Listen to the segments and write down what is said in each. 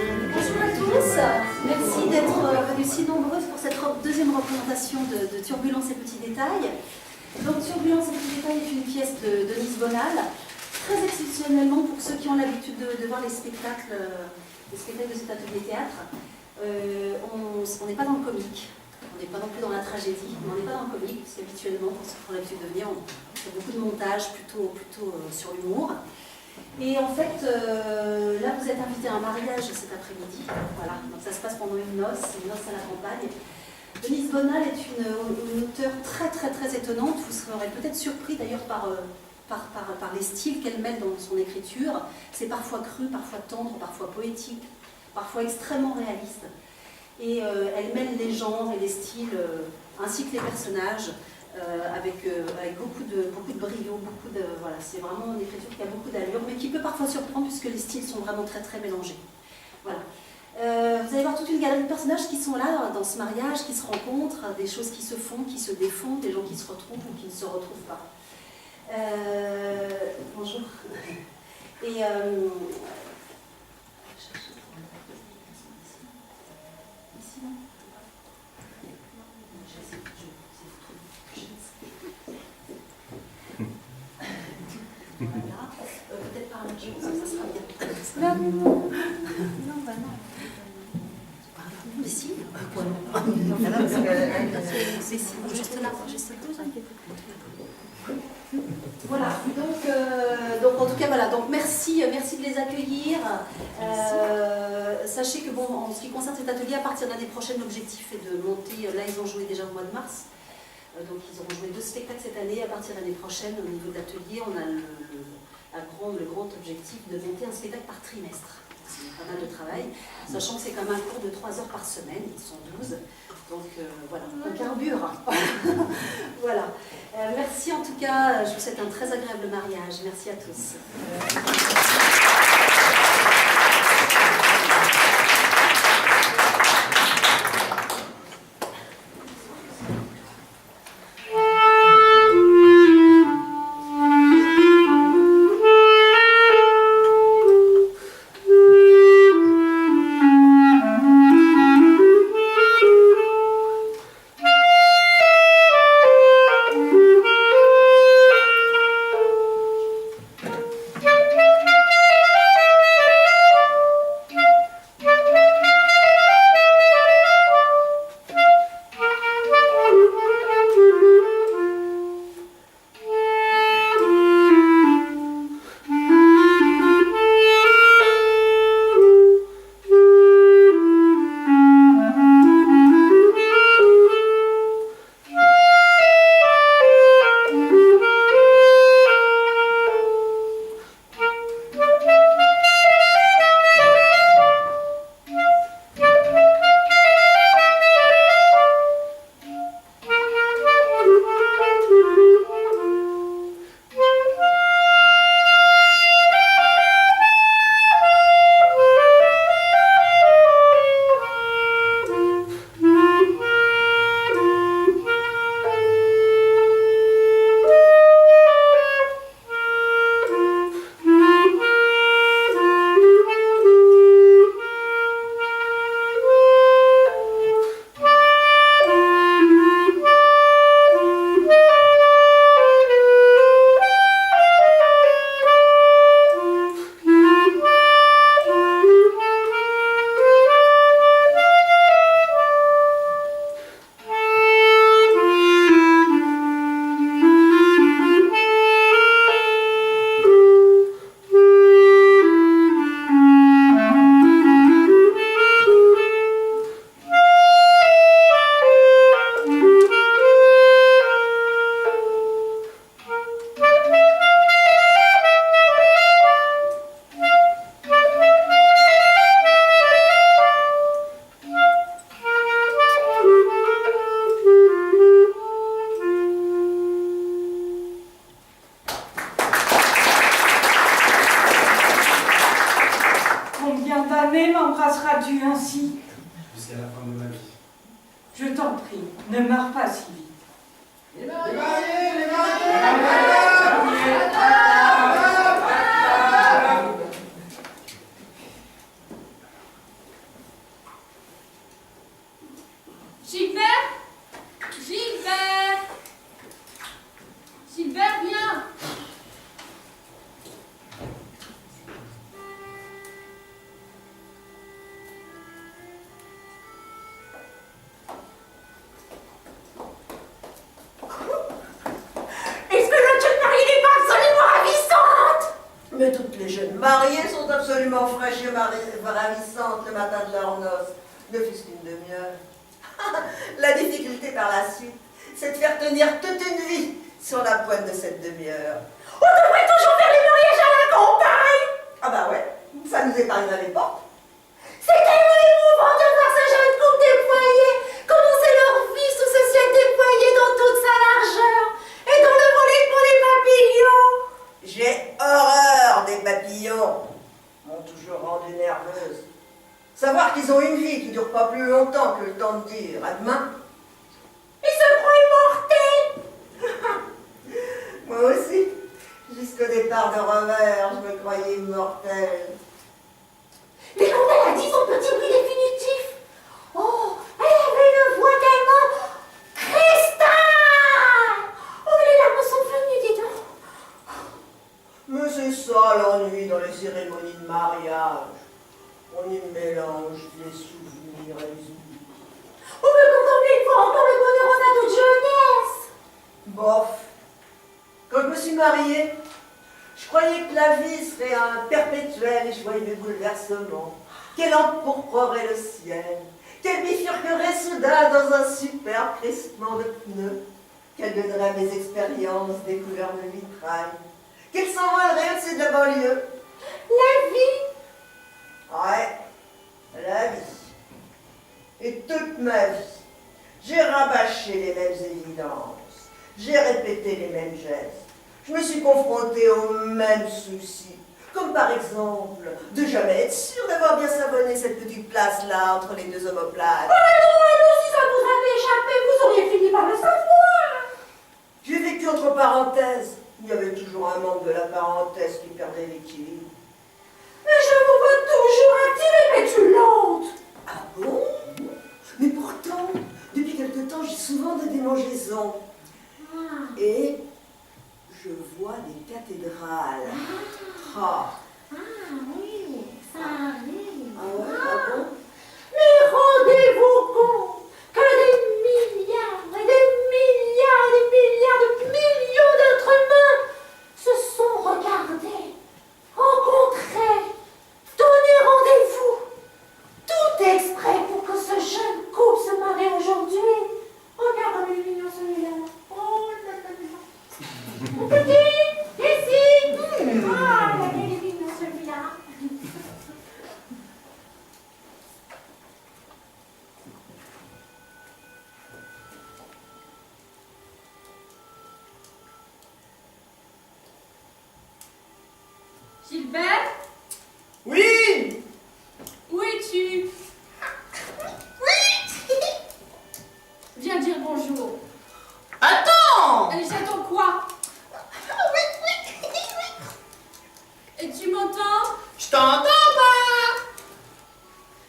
Bonjour à tous, merci d'être venus si nombreuses pour cette deuxième représentation de Turbulence et Petits Détails. Donc Turbulence et Petits Détails est une pièce de Denise Bonal, très exceptionnellement pour ceux qui ont l'habitude de voir les spectacles de cet atelier théâtre. On n'est pas dans le comique, on n'est pas non plus dans la tragédie, mais on n'est pas dans le comique, parce qu'habituellement, pour ceux qui ont l'habitude de venir, on fait beaucoup de montage plutôt sur l'humour. Et en fait, là vous êtes invité à un mariage cet après-midi, voilà, donc ça se passe pendant une noce à la campagne. Denise Bonal est une auteure très étonnante, vous serez peut-être surpris d'ailleurs par les styles qu'elle mêle dans son écriture. C'est parfois cru, parfois tendre, parfois poétique, parfois extrêmement réaliste. Et elle mêle les genres et les styles, ainsi que les personnages, avec beaucoup de brio, voilà, c'est vraiment une écriture qui a beaucoup d'allure, mais qui peut parfois surprendre puisque les styles sont vraiment très mélangés. Voilà. Vous allez voir toute une galerie de personnages qui sont là dans ce mariage, qui se rencontrent, des choses qui se font, qui se défont, des gens qui se retrouvent ou qui ne se retrouvent pas. Bonjour. Et voilà. Peut-être par un jour, ça sera bien. Non, bah non. Mais si, juste là, voilà, donc en tout cas voilà, donc merci de les accueillir. Sachez que bon, en ce qui concerne cet atelier, à partir de l'année prochaine, l'objectif est de monter, là ils ont joué déjà au mois de mars, donc ils auront joué 2 spectacles cette année. À partir de l'année prochaine, au niveau de l'atelier, on a le grand objectif de monter un spectacle par trimestre. C'est pas mal de travail, sachant que c'est quand même un cours de 3 heures par semaine, ils sont 12, donc voilà, on carbure. Voilà. Merci en tout cas, je vous souhaite un très agréable mariage, merci à tous. M'embrasseras-tu ainsi? Jusqu'à la fin de ma vie. Je t'en prie, ne meurs pas si vite. Les mariés, les mariés. ravissante le matin de leur noces, ne fût-ce qu'une demi-heure. La difficulté par la suite, c'est de faire tenir toute une vie sur la pointe de cette demi-heure. On devrait toujours faire les mariages à la campagne. Ah bah ouais, ça nous épargne les portes. C'est tellement émouvant de voir ce jeune couple déployé, commencer leur vie sous ce ciel déployé dans toute sa largeur, et dans le volet des papillons. J'ai horreur des papillons. M'ont toujours rendue nerveuse. Savoir qu'ils ont une vie qui ne dure pas plus longtemps que le temps de dire à demain. Ils se croient immortels. Moi aussi, jusqu'au départ de revers, je me croyais immortelle. Mais quand elle a dit son petit bruit définitif, oh, elle avait une voix tellement cristal. Oh, les larmes sont venues, dis donc. Mais c'est ça l'ennui dans les cérémonies de mariage. On y mélange les souvenirs et les oublis. On me contempler pas encore le bonheur aux ados de jeunesse. Bof. Quand je me suis mariée, je croyais que la vie serait un perpétuel et joyeux bouleversement, qu'elle empourprerait le ciel, qu'elle bifurquerait soudain dans un superbe crissement de pneus, qu'elle donnerait à mes expériences des couleurs de vitrail, qu'elle s'envolerait au-dessus de la banlieue. La vie. Ouais, la vie. Et toute ma vie, j'ai rabâché les mêmes évidences, j'ai répété les mêmes gestes. Je me suis confrontée aux mêmes soucis, comme par exemple de jamais être sûre d'avoir bien savonné cette petite place-là entre les deux omoplates. Allons, si ça vous avait échappé, vous auriez fini par le savoir. J'ai vécu entre parenthèses. Il y avait toujours un membre de la parenthèse qui perdait l'équilibre. Mais je vous vois toujours attirée, pétulante. Ah bon? Mais pourtant, depuis quelque temps, j'ai souvent des démangeaisons. Et je vois des cathédrales. Oui, ça arrive. Ah ouais, ah bon? Mais rendez-vous compte que des milliards et des milliards et des milliards de millions d'êtres humains se sont regardés, rencontrés, donné rendez-vous. Tout exprès pour que ce jeune couple se marie aujourd'hui. Regarde le mignon celui-là. Oh là là là. Mon petit, ici. Ah, il est mignon celui-là. Gilbert, Oui. où es-tu? Oui. Viens dire bonjour. Attends. Allez, j'attends quoi? Et tu m'entends? Je t'entends pas.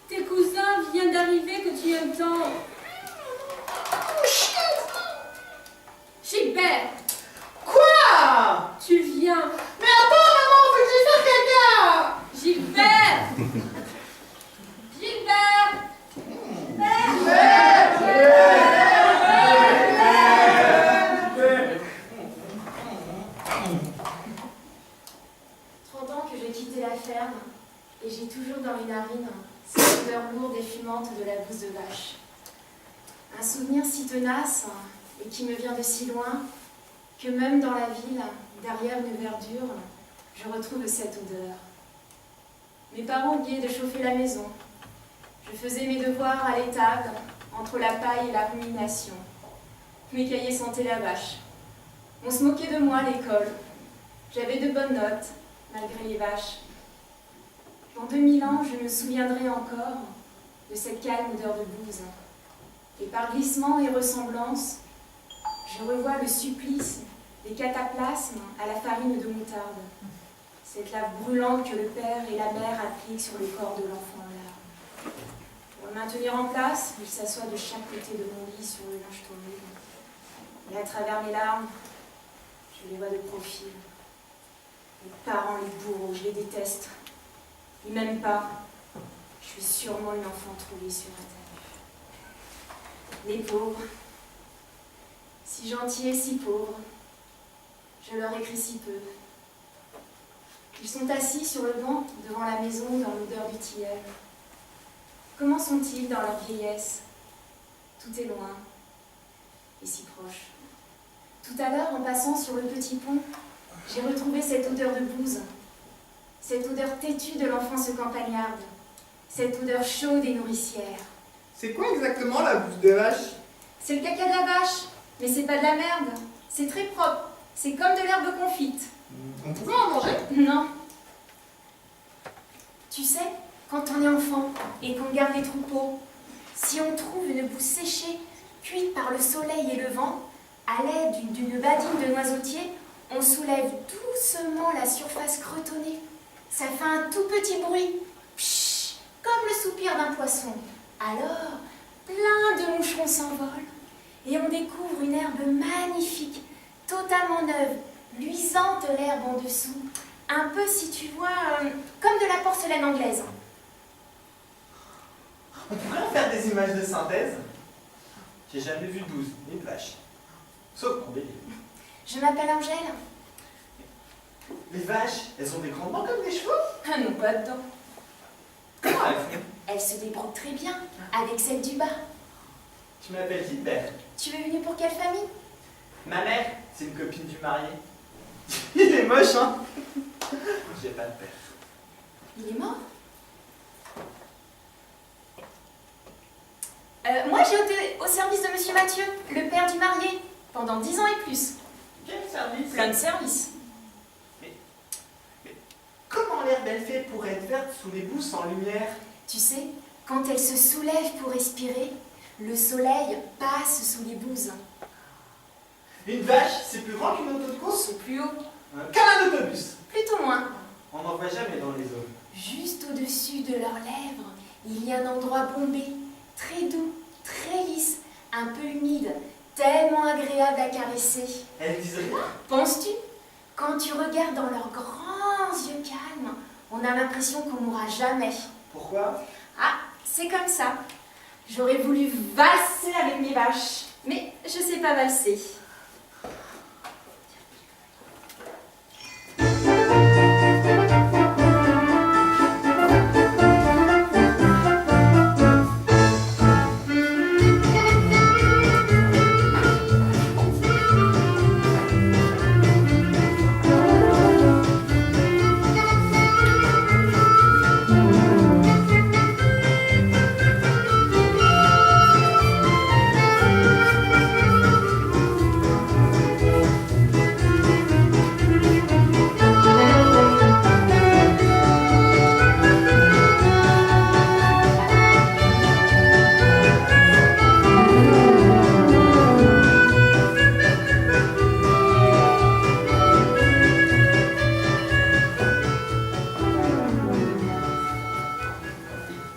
Tes cousins viennent d'arriver que tu aimes tant. Gilbert, Quoi? tu viens. Mais attends, maman, faut que je fasse caca. Gilbert! Gilbert! Pendant que j'ai quitté la ferme, et j'ai toujours dans les narines cette odeur lourde et fumante de la bouse de vache. Un souvenir si tenace et qui me vient de si loin que même dans la ville, derrière une verdure, je retrouve cette odeur. Mes parents oubliaient de chauffer la maison. Je faisais mes devoirs à l'étable, entre la paille et la rumination. Mes cahiers sentaient la vache. On se moquait de moi à l'école. J'avais de bonnes notes, malgré les vaches. Dans 2000 ans, je me souviendrai encore de cette calme odeur de bouse. Et par glissement et ressemblance, je revois le supplice des cataplasmes à la farine de moutarde. Cette lave brûlante que le père et la mère appliquent sur le corps de l'enfant là. Pour le maintenir en place, il s'assoit de chaque côté de mon lit sur le linge tombé. Et à travers mes larmes, je les vois de profil. Les parents, les bourreaux, je les déteste. Ils m'aiment pas. Je suis sûrement une enfant trouvée sur la terre. Les pauvres, si gentils et si pauvres, je leur écris si peu. Ils sont assis sur le banc devant la maison dans l'odeur du tilleul. Comment sont-ils dans leur vieillesse? Tout est loin et si proche. Tout à l'heure, en passant sur le petit pont, j'ai retrouvé cette odeur de bouse, cette odeur têtue de l'enfance campagnarde, cette odeur chaude et nourricière. C'est quoi exactement la bouse de vache? C'est le caca de la vache, mais c'est pas de la merde. C'est très propre, c'est comme de l'herbe confite. On pourrait en manger? Non. Tu sais, quand on est enfant et qu'on garde les troupeaux, si on trouve une bouse séchée, cuite par le soleil et le vent, à l'aide d'une badine de noisetier, on soulève doucement la surface crotonnée. Ça fait un tout petit bruit, psh, comme le soupir d'un poisson. Alors, plein de moucherons s'envolent et on découvre une herbe magnifique, totalement neuve, luisante l'herbe en dessous. Un peu, si tu vois, comme de la porcelaine anglaise. On pourrait en faire des images de synthèse? J'ai jamais vu de bouse, ni de vache. Sauf mon délire. Je m'appelle Angèle. Les vaches, elles ont des grandes dents comme des chevaux? Ah non, pas dedans. Comment elles font? Elle se débrouille très bien avec celle du bas. Tu m'appelles Gilbert. Tu es venue pour quelle famille? Ma mère, c'est une copine du marié. Il est moche, hein? J'ai pas de père. Il est mort? Moi, j'ai été au service de Monsieur Mathieu, le père du marié, pendant 10 ans et plus. Quel service? Plein de services. Comment l'herbe elle fait pour être verte sous les boues sans lumière? Tu sais, quand elle se soulève pour respirer, le soleil passe sous les bouses. Une vache, c'est plus grand qu'une auto de course? C'est plus haut, Comme un autobus. plutôt moins. On n'en voit jamais dans les eaux. Juste au-dessus de leurs lèvres, il y a un endroit bombé, très doux, très lisse, un peu humide, tellement agréable à caresser. Elles disent rien? Penses-tu? Quand tu regardes dans leurs grands yeux calmes, on a l'impression qu'on mourra jamais. Pourquoi? Ah, c'est comme ça. J'aurais voulu valser avec mes vaches, mais je sais pas valser.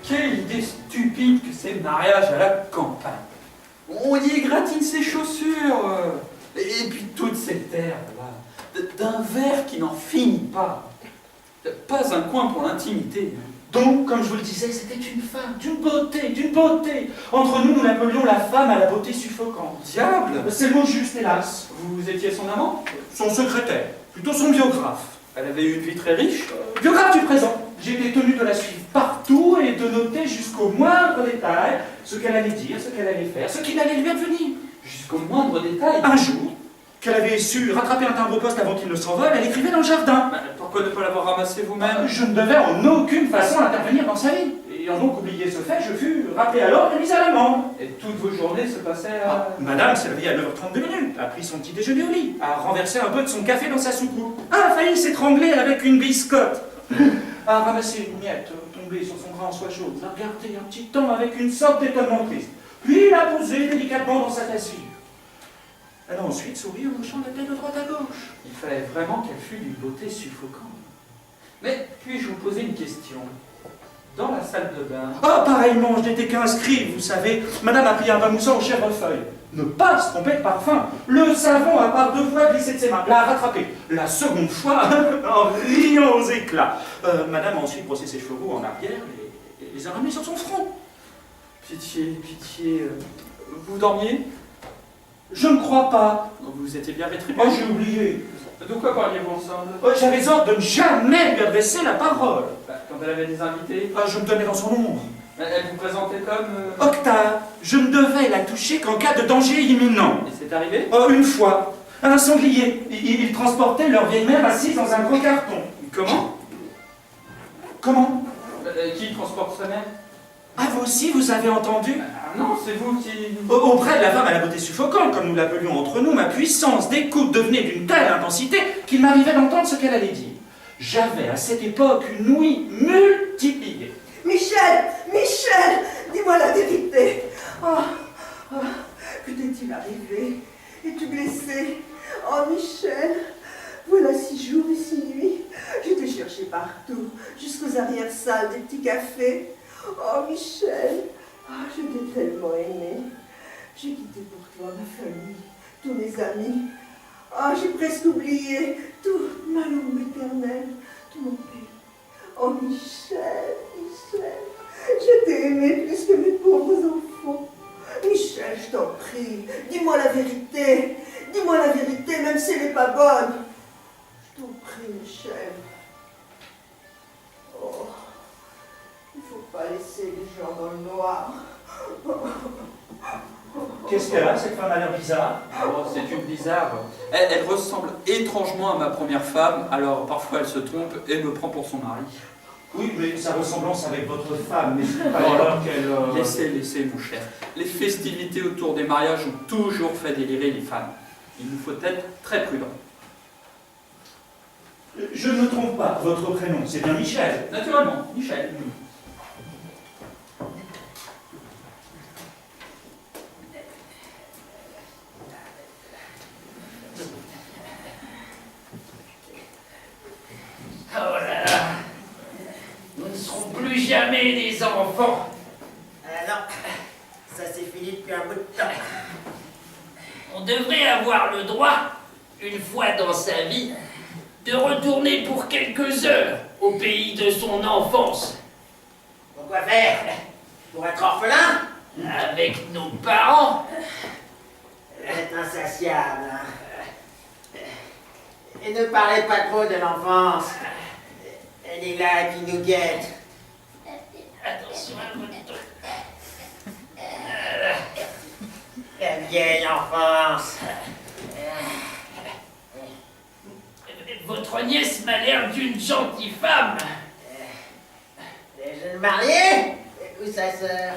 Quelle idée stupide que c'est le mariage à la campagne. On y gratine ses chaussures, et puis toute cette herbe-là, d'un verre qui n'en finit pas. Pas un coin pour l'intimité. Donc, comme je vous le disais, c'était une femme, d'une beauté, d'une beauté. Entre nous, nous l'appelions la femme à la beauté suffocante. Diable! C'est le mot juste, hélas. Vous étiez son amant? Son secrétaire, plutôt son biographe. Elle avait eu une vie très riche? Biographe du présent. J'étais tenu de la suivre partout et de noter jusqu'au moindre détail ce qu'elle allait dire, ce qu'elle allait faire, ce qu'il allait lui advenir. Jusqu'au moindre détail. Un jour, qu'elle avait su rattraper un timbre-poste avant qu'il ne s'envole, elle écrivait dans le jardin. Pourquoi ne pas l'avoir ramassé vous-même? Je ne devais en aucune façon intervenir dans sa vie. Ayant donc oublié ce fait, je fus rappelé à l'ordre et mis à l'amende. Et toutes vos journées se passaient à... Madame s'est réveillée à 9h32, a pris son petit déjeuner au lit, a renversé un peu de son café dans sa soucoupe, a failli s'étrangler avec une biscotte, a ramassé une miette tombée sur son bras en soie chaude, l'a regardé un petit temps avec une sorte d'étonnement triste, puis l'a posée délicatement dans sa cassure. Elle a ensuite souri en hochant la tête de droite à gauche. Il fallait vraiment qu'elle fût d'une beauté suffocante. Mais puis-je vous poser une question? Dans la salle de bain... Ah, pareillement, je n'étais qu'inscrit, vous savez. Madame a pris un bain moussant au chèvrefeuille. Ne pas se tromper de parfum. Le savon a par 2 fois glissé de ses mains, l'a rattrapé. La seconde fois, en riant aux éclats. Madame a ensuite brossé ses cheveux roux en arrière et les a ramenés sur son front. Pitié, pitié... Vous dormiez? Je ne crois pas. Vous étiez bien rétribué? Oh, j'ai oublié. De quoi parliez-vous ensemble? J'avais ordre de ne jamais lui adresser la parole. Quand elle avait des invités? Je me donnais dans son ombre. Elle vous présentait comme... Octave, je ne devais la toucher qu'en cas de danger imminent. Et c'est arrivé? Une fois, un sanglier. Ils transportaient leur vieille mère assise dans un gros carton. Comment? Comment? Qui transporte sa mère? Ah, vous aussi, vous avez entendu? Non, c'est vous qui... Auprès de la femme à la beauté suffocante, comme nous l'appelions entre nous, ma puissance d'écoute devenait d'une telle intensité qu'il m'arrivait d'entendre ce qu'elle allait dire. J'avais à cette époque une ouïe multipliée. Michel, Michel, dis-moi la vérité. Que t'est-il arrivé? Es-tu blessé? Oh, Michel, voilà 6 jours et 6 nuits. Je t'ai cherché partout, jusqu'aux arrière-salles des petits cafés. Oh, Michel, je t'ai tellement aimé. J'ai quitté pour toi ma famille, tous mes amis. J'ai presque oublié toute ma langue maternelle, tout mon pays. Oh, Michel, Michel, je t'ai aimé plus que mes pauvres enfants. Michel, je t'en prie, dis-moi la vérité. Dis-moi la vérité, même si elle n'est pas bonne. Je t'en prie, Michel. Oh, il ne faut pas laisser les gens dans le noir. Qu'est-ce qu'elle a, cette femme a l'air bizarre? Oh, c'est une bizarre. Elle ressemble étrangement à ma première femme, alors parfois elle se trompe et me prend pour son mari. Oui, mais sa ressemblance avec votre femme, mais pas alors qu'elle... Laissez, mon cher. Les festivités autour des mariages ont toujours fait délirer les femmes. Il nous faut être très prudents. Je ne me trompe pas, votre prénom, c'est bien Michel. Naturellement, Michel. Oh là là, nous ne serons plus jamais des enfants. Non, ça s'est fini depuis un bout de temps. On devrait avoir le droit, une fois dans sa vie, de retourner pour quelques heures au pays de son enfance. Pourquoi faire? Pour être orphelin? Avec nos parents. Vous êtes insatiable, hein? Et ne parlez pas trop de l'enfance. Elle est là et qui nous guette. Attention à votre... La vieille enfance. Votre nièce m'a l'air d'une gentille femme. Les jeunes mariés? Où sa sœur?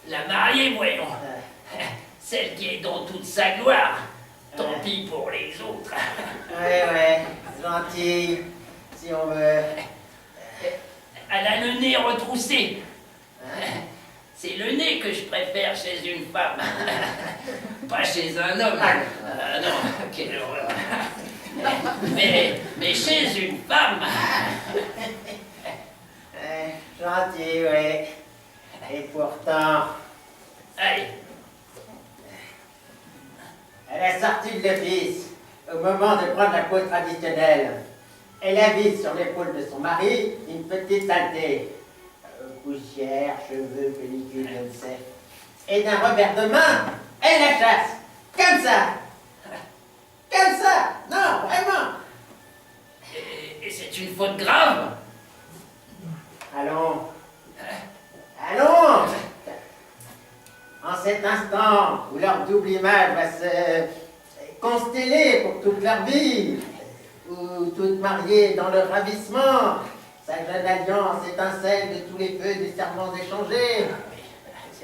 La mariée, voyons. Celle qui est dans toute sa gloire. Tant pis pour les autres. Ouais, gentille, si on veut. Elle a le nez retroussé. C'est le nez que je préfère chez une femme. Pas chez un homme. Ah non, quelle horreur. Mais chez une femme. Gentil, ouais. Et pourtant, Allez, à la sortie de l'office, au moment de prendre la pose traditionnelle, elle avise sur l'épaule de son mari une petite saleté. Poussière, cheveux, pellicule, je ne sais. Et d'un revers de main, elle la chasse. Comme ça. Comme ça. Non, vraiment. et c'est une faute grave. Allons. Allons. En cet instant où leur double image va se consteller pour toute leur vie, où toutes mariées dans leur ravissement, sa jeune alliance étincelle de tous les feux des serments échangés,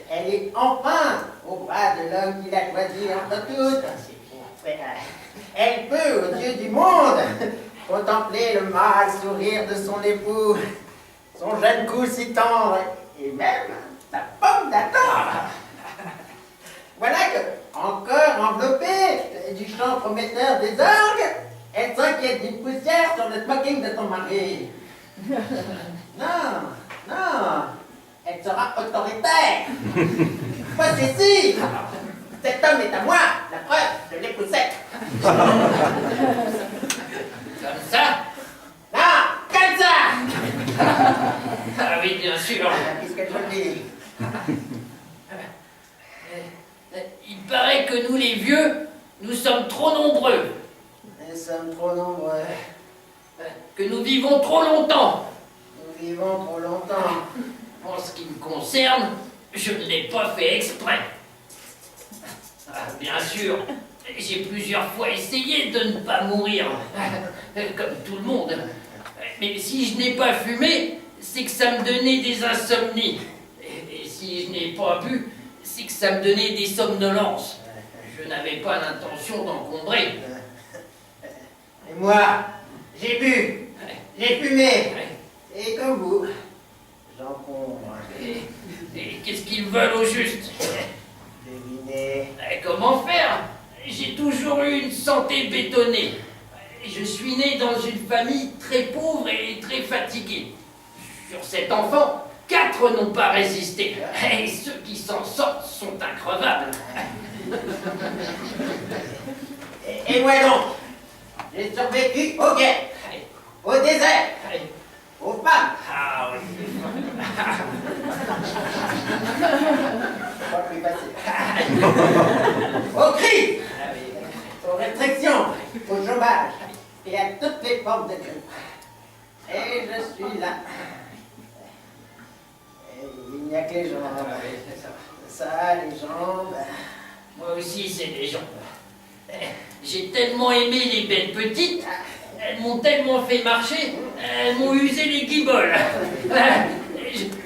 elle est enfin au bras de l'homme qui l'a choisi entre toutes. Elle peut, aux yeux du monde, contempler le mâle sourire de son époux, son jeune cou si tendre, et même sa pomme d'Adam. Voilà que, encore enveloppée du chant prometteur des orgues, elle s'inquiète d'une poussière sur le smoking de ton mari. Non, elle sera autoritaire, possessive. Cet homme est à moi, la preuve, je l'ai poussé. Comme ça? Non, comme ça. Ah oui, bien sûr. Puisque je le dis. Il paraît que nous, les vieux, nous sommes trop nombreux. Nous sommes trop nombreux. Que nous vivons trop longtemps. Nous vivons trop longtemps. En ce qui me concerne, je ne l'ai pas fait exprès. Ah, bien sûr, j'ai plusieurs fois essayé de ne pas mourir, comme tout le monde. Mais si je n'ai pas fumé, c'est que ça me donnait des insomnies. Et si je n'ai pas bu, c'est que ça me donnait des somnolences. Je n'avais pas l'intention d'encombrer. Et moi, j'ai bu, j'ai fumé. Et comme vous, j'encombre. Et qu'est-ce qu'ils veulent au juste? Devinez. Comment faire? J'ai toujours eu une santé bétonnée. Je suis né dans une famille très pauvre et très fatiguée. Sur 7 enfants, 4 n'ont pas résisté. Et ceux qui s'en sortent sont increvables. Et moi donc, j'ai survécu aux guerres, au désert, aux femmes. Ah oui. Pas plus facile. Aux cris, aux restrictions, au chômage et à toutes les formes de grippe. Et je suis là. Et il n'y a que les jambes. Ça, les jambes. Moi aussi, c'est des gens. J'ai tellement aimé les belles petites, elles m'ont tellement fait marcher, elles m'ont usé les guiboles.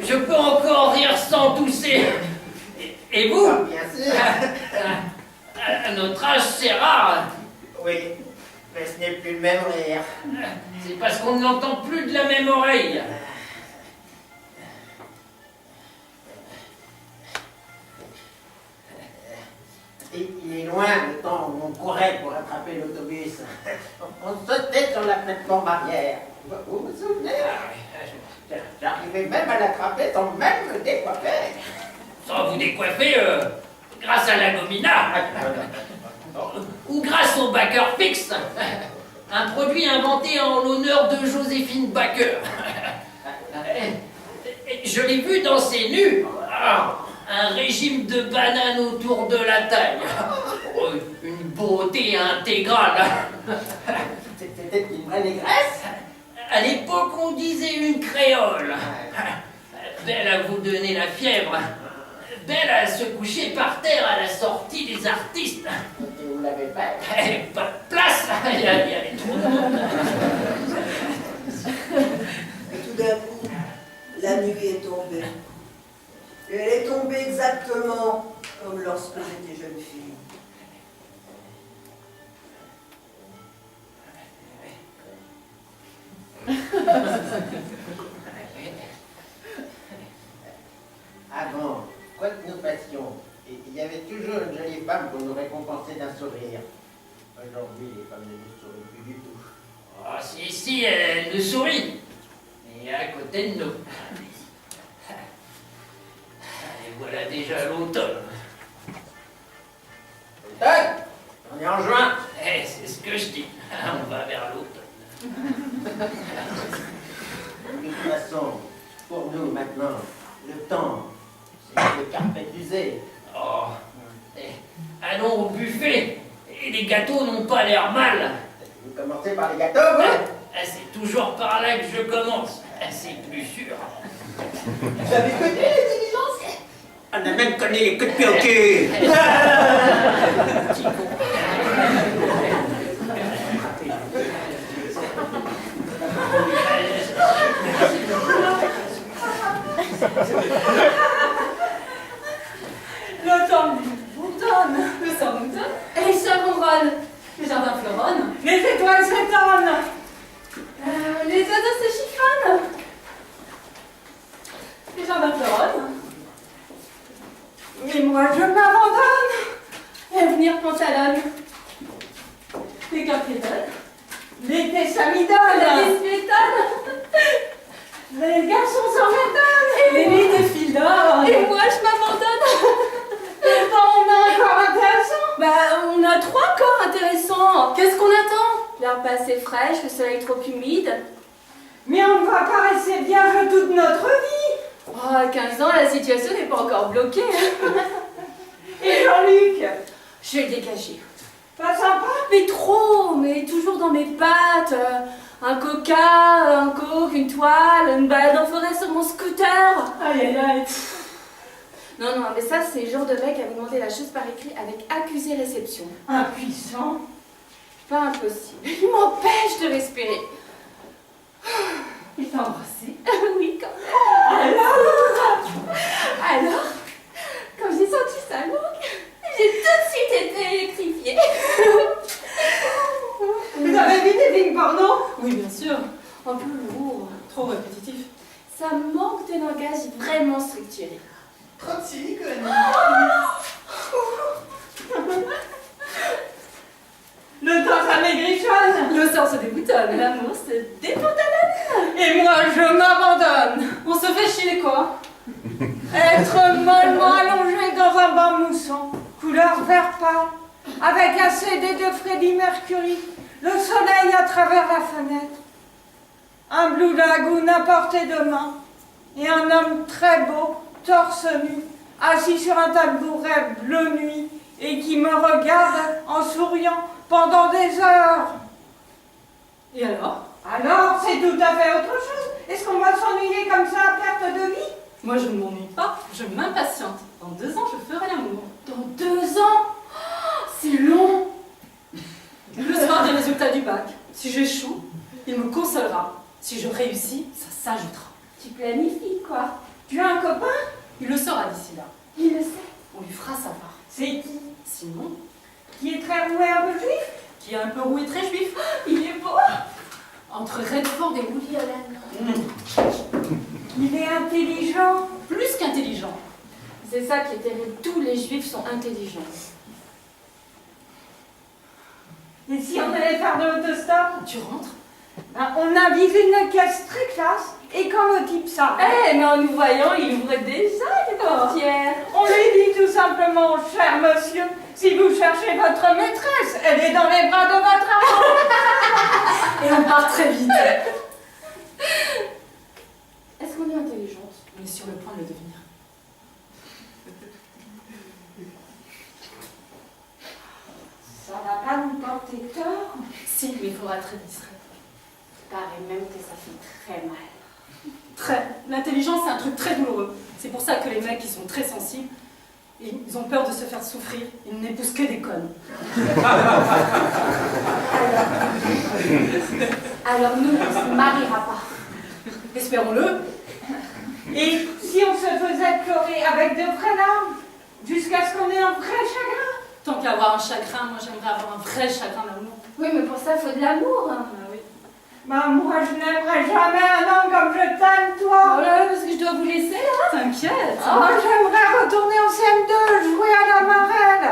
Je peux encore rire sans tousser. Et vous? Bien sûr. À notre âge, c'est rare. Oui, mais ce n'est plus le même rire. C'est parce qu'on ne l'entend plus de la même oreille. Il est loin le temps où on courait pour attraper l'autobus. On sautait sur la plateforme arrière. Vous vous souvenez? J'arrivais même à l'attraper sans même me décoiffer. Sans vous décoiffer, grâce à la gomina. Ou grâce au Baker Fix. Un produit inventé en l'honneur de Joséphine Baker. Je l'ai vu danser nu. Un régime de bananes autour de la taille. Une beauté intégrale. C'était une vraie négresse? À l'époque, on disait une créole. Belle à vous donner la fièvre. Belle à se coucher par terre à la sortie des artistes. Et vous l'avez fait? Pas de place. Il y avait trop de monde. Et tout d'un coup, la nuit est tombée. Et elle est tombée exactement comme lorsque j'étais jeune fille. Avant, quoi que nous fassions, il y avait toujours une jolie femme pour nous récompenser d'un sourire. Aujourd'hui, les femmes ne nous sourient plus du tout. Oh, si, elle nous sourit. Et à côté de nous. Et voilà déjà l'automne. Automne? On est en juin. C'est ce que je dis. On va vers l'automne. De toute façon, pour nous maintenant, le temps, c'est le carpet usé. Oh. Allons au buffet. Et les gâteaux n'ont pas l'air mal. Vous commencez par les gâteaux, vous? C'est toujours par là que je commence. C'est plus sûr. Vous avez connu les diligences? On a même connu les coups de pied au cul. Petit con. L'automne boutonne, le sang boutonne, et le savon ronne, le jardin fleuronne, les étoiles s'étonnent, les oiseaux se chiffonnent, le jardin fleuronne. Et moi je m'abandonne, l'avenir pantalonne, les gars piétonnent, l'été s'amidonne, la vie s'étonne, les garçons s'en m'étonnent, les nuits défilent d'or, et moi je m'abandonne. On a un corps intéressant. Bah, on a 3 corps intéressants. Qu'est-ce qu'on attend? L'herbe pas assez fraîche, le soleil trop humide. Mais on va pas rester bien que toute notre vie. Oh, à 15 ans, la situation n'est pas encore bloquée. Et Jean-Luc? Je vais le dégager. Pas sympa? Mais trop, mais toujours dans mes pattes. Un coca, un coke, une toile, une balade en forêt sur mon scooter. Aïe aïe aïe. Non, non, mais ça, c'est le genre de mec à vous demander la chose par écrit avec accusé réception. Impuissant. Pas impossible. Il m'empêche de respirer. Il t'a embrassé? Oui, quand même. Alors, quand j'ai senti sa langue, j'ai tout de suite été électrifiée. Vous avez vu des films porno? Oui, bien sûr. Un peu lourd. Trop répétitif. Ça manque de langage vraiment structuré. Trop de silicone. Le temps ça maigrichonne. Le sang se déboutonne, l'amour se dépantalonne. Et moi je m'abandonne. On se fait chier quoi? Être mollement allongé dans un banc moussant, couleur vert pâle, avec un CD de Freddie Mercury, le soleil à travers la fenêtre, un Blue Lagoon à portée de main, et un homme très beau, torse nu, assis sur un tabouret bleu nuit, et qui me regarde en souriant pendant des heures. Et alors? Alors, c'est tout à fait autre chose. Est-ce qu'on va s'ennuyer comme ça à perte de vie? Moi, je ne m'ennuie pas, je m'impatiente. Dans 2 ans, je ferai l'amour. Dans 2 ans? Oh, c'est long. Le soir des résultats du bac, si j'échoue, il me consolera. Si je réussis, ça s'ajoutera. Tu planifies, quoi. Tu as un copain? Il le saura d'ici là. Il le sait. On lui fera savoir. C'est qui? Simon, Qui est très roué un peu juif? qui est un peu roux et très juif. Il est beau. Entre Redford et Woody Allen. Il est intelligent. Plus qu'intelligent. C'est ça qui est terrible. Tous les juifs sont intelligents. Et si on allait faire de l'autostop? Tu rentres? Ben, on avise une caisse très classe. Et quand le type s'arrête, Eh, mais en nous voyant, il ouvrait déjà les portières. on lui dit tout simplement, cher monsieur, si vous cherchez votre maîtresse, elle est dans les bras de votre amant. Et on part très vite. Est-ce qu'on est intelligente? On est sur le point de le devenir. Ça va pas nous porter tort? Si, mais il faudra être très discret. Paraît même que ça fait très mal. Très. L'intelligence, c'est un truc très douloureux. C'est pour ça que les mecs qui sont très sensibles, ils ont peur de se faire souffrir. Ils n'épousent que des connes. Alors nous, on se mariera pas. Espérons-le. Et si on se faisait pleurer avec de vraies larmes, jusqu'à ce qu'on ait un vrai chagrin? Tant qu'à avoir un chagrin, moi j'aimerais avoir un vrai chagrin d'amour. Oui, mais pour ça, il faut de l'amour. Hein. Ah oui. Ben, moi, je n'aimerais jamais un homme comme je t'aime, toi. Oh là, parce que je dois vous laisser là. T'inquiète. Oh, j'aimerais retourner en CM2, jouer à la marelle.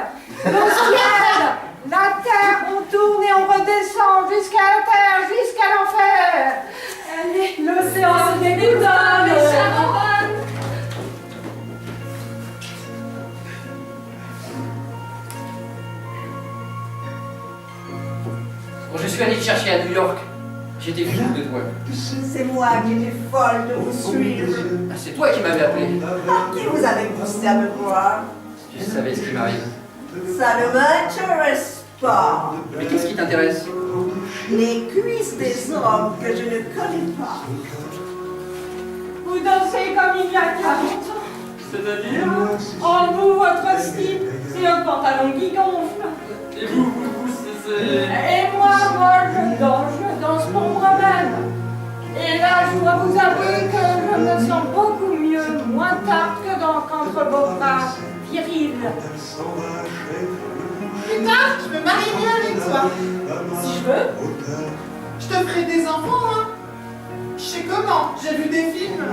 Le ciel, la terre, on tourne et on redescend jusqu'à la terre, jusqu'à l'enfer. Allez, l'océan se déboutonne, les charbonnes. Quand je suis allé te chercher à New York, j'étais fou de toi. C'est moi qui étais folle de vous suivre. Ah, c'est toi qui m'avais appelé. Qui vous avait poussé à me voir? Tu savais ce qui m'arrive. Ça ne m'intéresse pas. Mais qu'est-ce qui t'intéresse? Les cuisses des hommes que je ne connais pas. Vous dansez comme il y a 40 ans. C'est-à-dire? En vous, votre style, c'est un pantalon qui gonfle. Et vous, c'est... Et moi, je danse pour moi-même. Et là, je dois vous avouer que je me sens beaucoup mieux, moins tarte que qu'entre vos bras virils. Plus tard, je me marierai avec toi. Si je veux. Je te ferai des enfants, hein. Je sais comment, j'ai vu des films.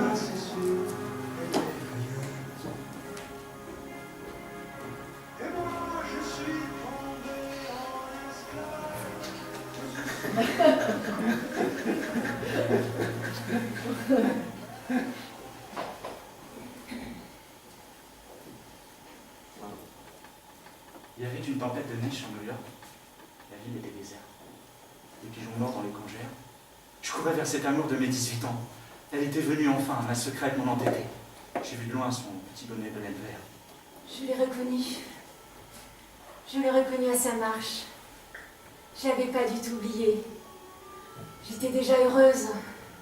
Il y avait une tempête de neige sur New York. La ville était déserte. Des pigeons morts dans les congères. Je courais vers cet amour de mes 18 ans. Elle était venue enfin, ma secrète, mon entêtée. J'ai vu de loin son petit bonnet de laine vert. Je l'ai reconnu. Je l'ai reconnu à sa marche. J'avais pas du tout oublié. J'étais déjà heureuse.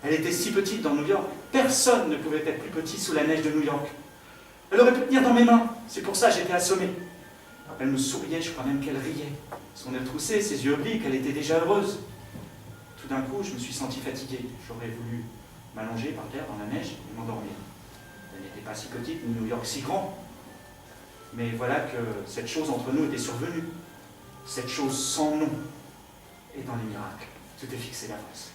Elle était si petite dans New York. Personne ne pouvait être plus petit sous la neige de New York. Elle aurait pu tenir dans mes mains. C'est pour ça que j'étais assommé. Elle me souriait, je crois même qu'elle riait. Son nez troussé, ses yeux obliques, elle était déjà heureuse. Tout d'un coup, je me suis senti fatigué. J'aurais voulu m'allonger par terre dans la neige et m'endormir. Elle n'était pas si petite, ni New York si grand. Mais voilà que cette chose entre nous était survenue. Cette chose sans nom. Et dans les miracles, tout est fixé d'avance.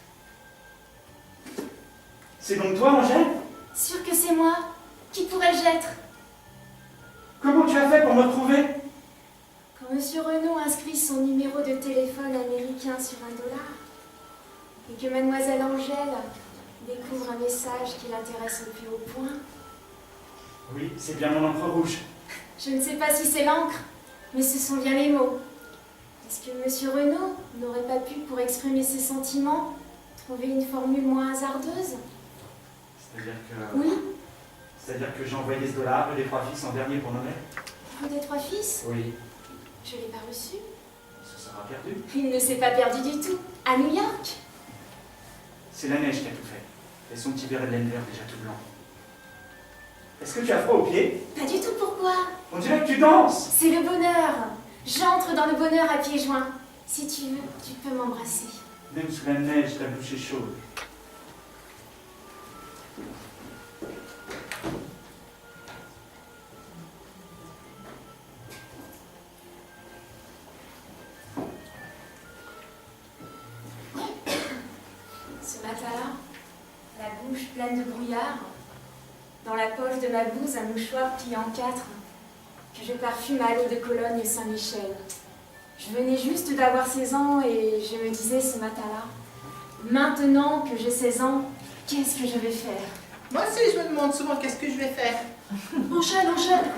C'est donc toi, Angèle? Sûr que c'est moi. Qui pourrais-je être? Comment tu as fait pour me retrouver? Quand M. Renaud inscrit son numéro de téléphone américain sur $1, et que Mademoiselle Angèle découvre un message qui l'intéresse au plus haut point. Oui, c'est bien mon encre rouge. Je ne sais pas si c'est l'encre, mais ce sont bien les mots. Est-ce que M. Renaud n'aurait pas pu, pour exprimer ses sentiments, trouver une formule moins hasardeuse? C'est-à-dire que... Oui. C'est-à-dire que j'ai envoyé ce dollar, rue des Trois Fils, en dernier pour Noël? Rue des Trois Fils? Oui. Je ne l'ai pas reçu. Ça sera perdu. Il ne s'est pas perdu du tout. À New York. C'est la neige qui a tout fait. Et son petit béret de laine verte déjà tout blanc. Est-ce que tu as froid aux pieds? Pas du tout, pourquoi? On dirait que tu danses. C'est le bonheur. J'entre dans le bonheur à pieds joints. Si tu veux, tu peux m'embrasser. Même sous la neige, ta bouche est chaude. Ce matin-là, la bouche pleine de brouillard, dans la poche de ma blouse un mouchoir plié en 4, que je parfume à l'eau de Cologne Saint-Michel. Je venais juste d'avoir 16 ans et je me disais ce matin-là, maintenant que j'ai 16 ans, qu'est-ce que je vais faire? Moi aussi, je me demande souvent qu'est-ce que je vais faire. Enchaîne, enchaîne.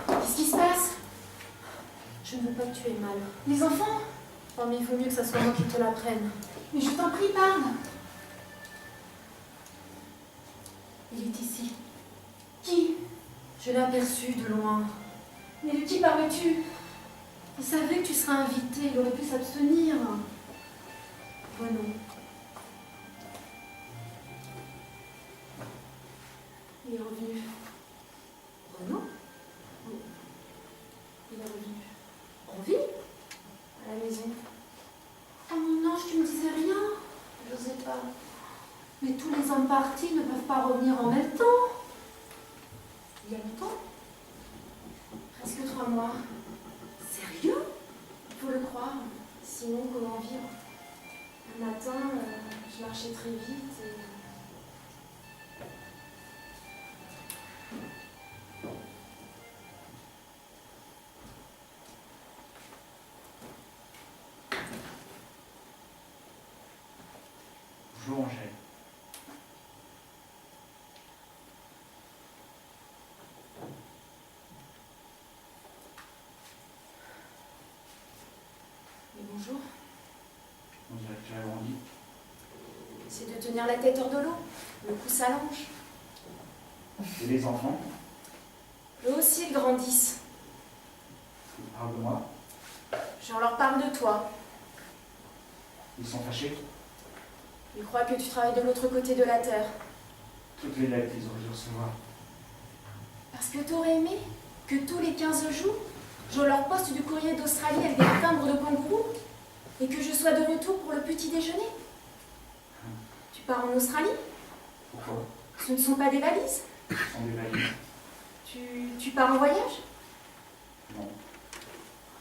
Qu'est-ce qui se passe? Je ne veux pas que tu aies mal. Les enfants? Oh, mais il vaut mieux que ça soit moi qui te l'apprenne. Mais je t'en prie, parle. Il est ici. Qui? Je l'ai aperçu de loin. Mais de qui parles-tu? Il savait que tu serais invité, il aurait pu s'abstenir. Renaud. Il est revenu. Renaud? Il est revenu. En vie? À la maison. Oh mon ange, tu me disais rien. Je sais pas. Mais tous les hommes partis ne peuvent pas revenir en même temps. Il y a longtemps? Presque 3 mois. Sérieux? Il faut le croire. Sinon, comment vivre? Un matin, je marchais très vite et... Bonjour Angèle. Mais bonjour. On dirait que tu as grandi. C'est de tenir la tête hors de l'eau. Le cou s'allonge. Et les enfants? Eux aussi, ils grandissent. Parle de moi. Je leur parle de toi. Ils sont fâchés. Ils croient que tu travailles de l'autre côté de la terre. Toutes les lettres, ils auraient dû recevoir. Parce que t'aurais aimé que tous les 15 jours, je leur poste du courrier d'Australie avec des timbres de kangourou et que je sois de retour pour le petit déjeuner. Tu pars en Australie? Pourquoi? Ce ne sont pas des valises. Ce sont des valises. Tu pars en voyage? Non.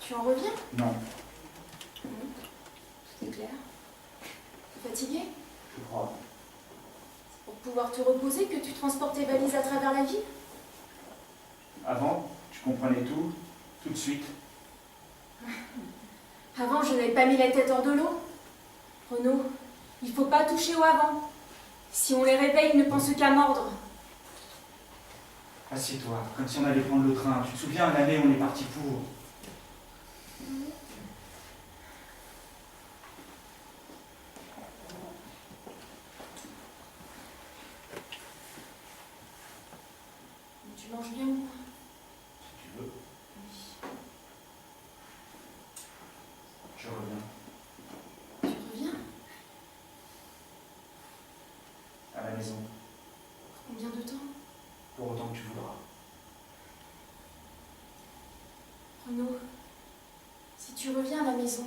Tu en reviens? Non. Tout est clair. T'es fatigué? Je crois. C'est pour pouvoir te reposer que tu transportes tes valises à travers la ville? Avant, tu comprenais tout de suite. Avant, je n'avais pas mis la tête hors de l'eau. Renaud, il ne faut pas toucher au avant. Si on les réveille, ils ne pensent qu'à mordre. Assieds-toi, comme si on allait prendre le train. Tu te souviens, l'année où on est parti pour? Tu manges bien ou pas? Si tu veux. Je reviens. que tu voudras. Renaud, si tu reviens à la maison,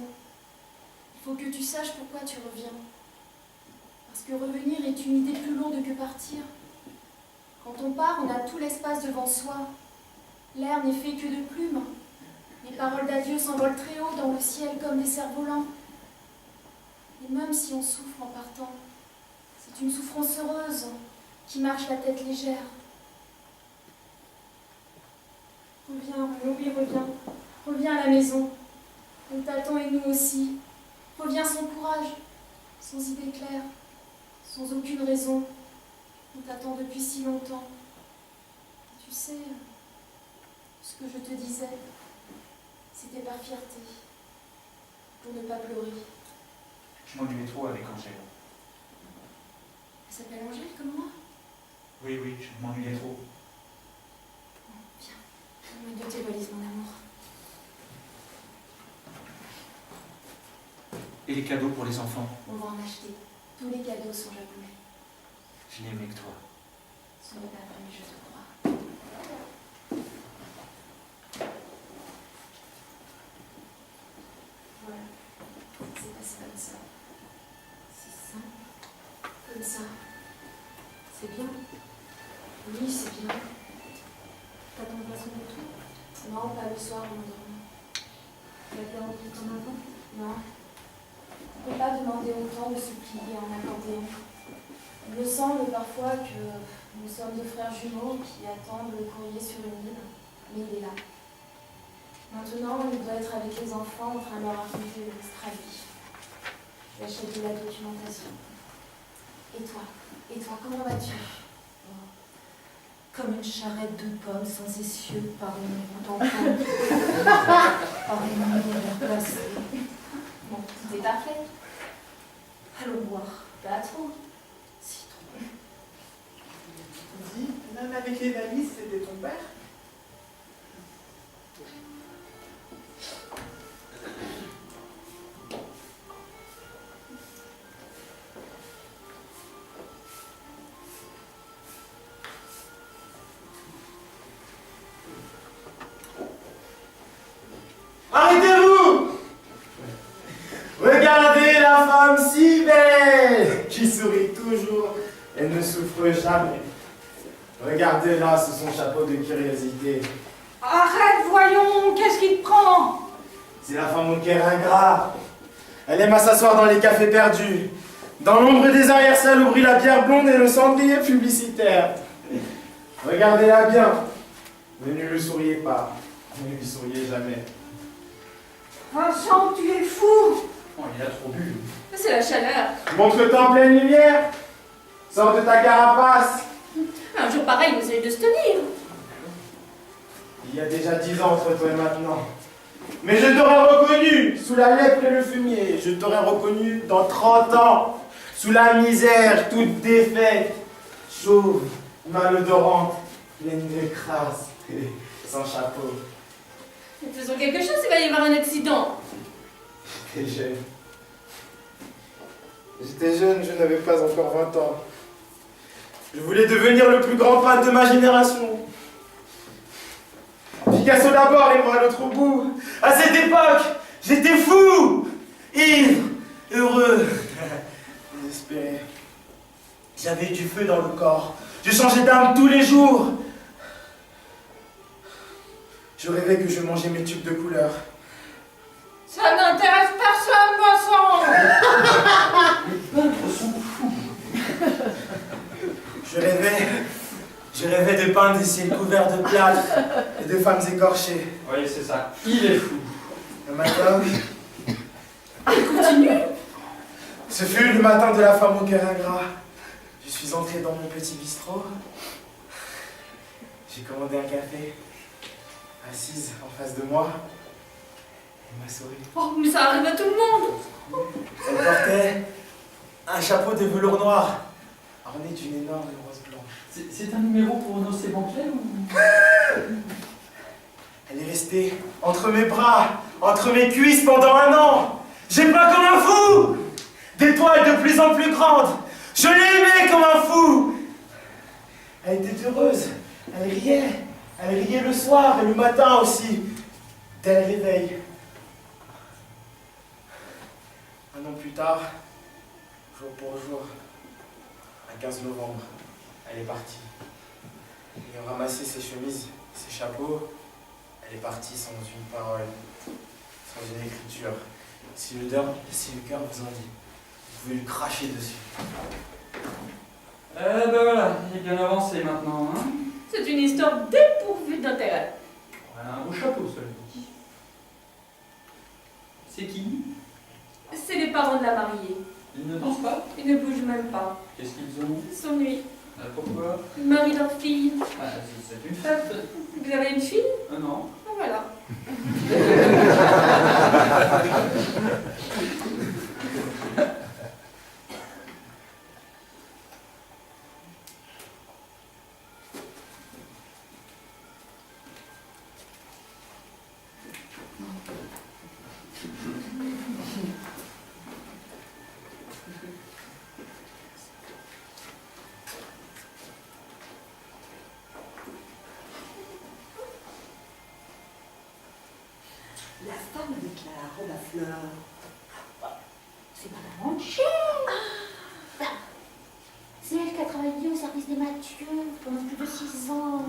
il faut que tu saches pourquoi tu reviens. Parce que revenir est une idée plus lourde que partir. Quand on part, on a tout l'espace devant soi. L'air n'est fait que de plumes. Les paroles d'adieu s'envolent très haut dans le ciel comme des cerfs-volants. Et même si on souffre en partant, c'est une souffrance heureuse qui marche la tête légère. Reviens, Renaud, oui, reviens. Reviens à la maison. On t'attend et nous aussi. Reviens sans courage, sans idée claire, sans aucune raison. On t'attend depuis si longtemps. Et tu sais, ce que je te disais, c'était par fierté, pour ne pas pleurer. Je m'ennuyais trop avec Angèle. Elle s'appelle Angèle comme moi? Oui, je m'ennuyais trop. Viens, donne-moi de tes valises, mon amour. Et les cadeaux pour les enfants? On va en acheter. Tous les cadeaux sont japonais. Je n'ai aimé que toi. Ce n'est pas vrai, je te crois. Voilà. C'est passé comme ça. C'est simple. Comme ça. C'est bien. Oui, c'est bien. T'as ton poisson et tout? Non, pas le soir en dormant. Tu as dormi comme avant? Non. On ne peut pas demander autant de supplier en accordéon. Il me semble parfois que nous sommes deux frères jumeaux qui attendent le courrier sur une île, mais il est là. Maintenant, il doit être avec les enfants en train de leur raconter l'Australie. J'achète de la documentation. Et toi, comment vas-tu? Comme une charrette de pommes sans essieu par une route en pente, par une lumière placée. Bon, tout est parfait. Allons voir. Pas trop. Si trop. Dis, même avec les valises, c'était ton père? Arrêtez-vous! Regardez la femme si belle, qui sourit toujours et ne souffre jamais. Regardez-la sous son chapeau de curiosité. Arrête, voyons, qu'est-ce qui te prend? C'est la femme au cœur ingrat. Elle aime à s'asseoir dans les cafés perdus. Dans l'ombre des arrière-salles où brille la bière blonde et le cendrier publicitaire. Regardez-la bien. Mais ne lui souriez pas. Ne lui souriez jamais. Vincent, tu es fou! Oh, il a trop bu. C'est la chaleur. Montre-toi en pleine lumière. Sors de ta carapace. Un jour pareil, vous allez de se tenir. Il y a déjà 10 ans entre toi et maintenant. Mais je t'aurais reconnu sous la lèpre et le fumier. Je t'aurais reconnu dans 30 ans. Sous la misère, toute défaite. Chauve, malodorante, pleine de crasse et sans chapeau. Faisons quelque chose, il va y avoir un accident. J'étais jeune. J'étais jeune, je n'avais pas encore 20 ans. Je voulais devenir le plus grand peintre de ma génération. Picasso d'abord et moi à l'autre bout. À cette époque, j'étais fou, ivre, heureux, désespéré. J'avais du feu dans le corps. Je changeais d'âme tous les jours. Je rêvais que je mangeais mes tubes de couleur. Ça n'intéresse personne, Vincent. Les peintres sont fous. Je rêvais de peindre des ciels couverts de plâtre et de femmes écorchées. Oui, c'est ça. Il est fou. Un matin, Continue. ce fut le matin de la femme au cœur ingrat. Je suis entré dans mon petit bistrot. J'ai commandé un café. Assise en face de moi, elle m'a souri. Oh, mais ça arrive à tout le monde. Elle portait un chapeau de velours noir, orné d'une énorme rose blanche. C'est un numéro pour nos banquiers ou... Elle est restée entre mes bras, entre mes cuisses pendant 1 an. J'ai peint comme un fou. Des toiles de plus en plus grandes. Je l'ai aimée comme un fou. Elle était heureuse. Elle riait le soir et le matin aussi, dès le réveil. Un an plus tard, jour pour jour, un 15 novembre, elle est partie. Ayant ramassé ses chemises, ses chapeaux, elle est partie sans une parole, sans une écriture. Si le cœur vous en dit, vous pouvez lui cracher dessus. Eh ben voilà, il est bien avancé maintenant, hein. C'est une histoire dépourvue d'intérêt. Ouais, un beau chapeau, celui-ci. C'est qui? C'est les parents de la mariée. Ils ne dansent pas? Ils ne bougent même pas. Qu'est-ce qu'ils ont? S'ennuient. Pourquoi? Ils marient leur fille. Ah, c'est une fête. Vous avez une fille? Non. Ah, voilà. La femme avec la robe à fleurs. C'est Madame Ancher. C'est elle qui a travaillé au service des Mathieu pendant plus de 6 ans.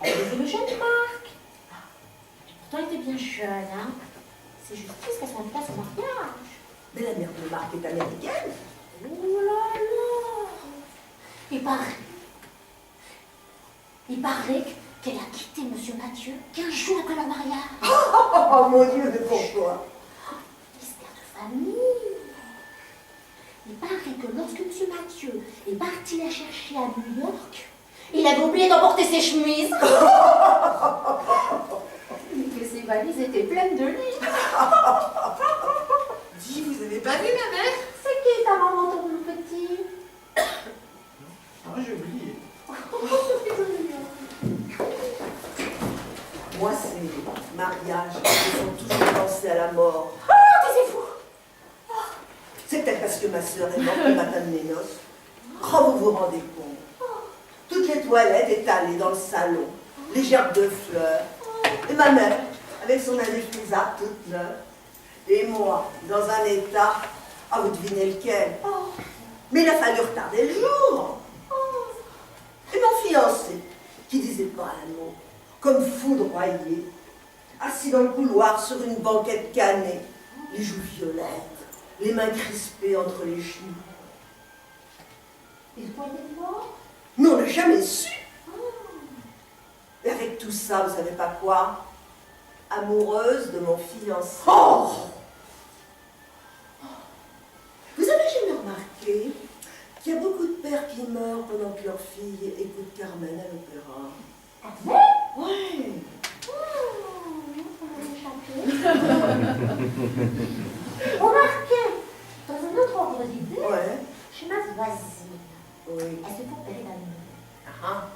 Elle était le jeune Marc. Pourtant, elle était bien jeune, hein. C'est justice qu'elle soit en place au mariage. Mais la mère de Marc est américaine. Oh là là. Il paraît qu'elle a quitté Monsieur Mathieu 15 jours après leur mariage. Oh mon Dieu, mais pourquoi? Mystère de famille. Il paraît que lorsque Monsieur Mathieu est parti la chercher à New York, il avait oublié d'emporter ses chemises. Et que ses valises étaient pleines de livres. Dis, vous avez pas vu ma mère? C'est qui ta maman, ton petit? Ah, j'ai oublié. Moi, c'est mariage. Ils ont toujours pensé à la mort. Oh, t'es fou! C'est peut-être parce que ma sœur est morte le matin de mes noces. Oh, vous vous rendez compte? Toutes les toilettes étalées dans le salon, les gerbes de fleurs. Et ma mère, avec son indéfrisable toute neuve. Et moi, dans un état, ah, vous devinez lequel? Mais il a fallu retarder le jour. Et mon fiancé, qui disait pas un mot, comme foudroyé, assis dans le couloir sur une banquette cannée, les joues violettes, les mains crispées entre les genoux. Il était mort? Mais on n'a jamais su. Et avec tout ça, vous savez pas quoi? Amoureuse de mon fiancé. Oh! Vous avez jamais remarqué qu'il y a beaucoup de pères qui meurent pendant que leurs filles écoutent Carmen à l'opéra? Ah bon? Ouais. Remarquez, dans un autre ordre d'idée, Ouais. chez ma voisine, Oui. elle se fait opérer d'un œil. Ah.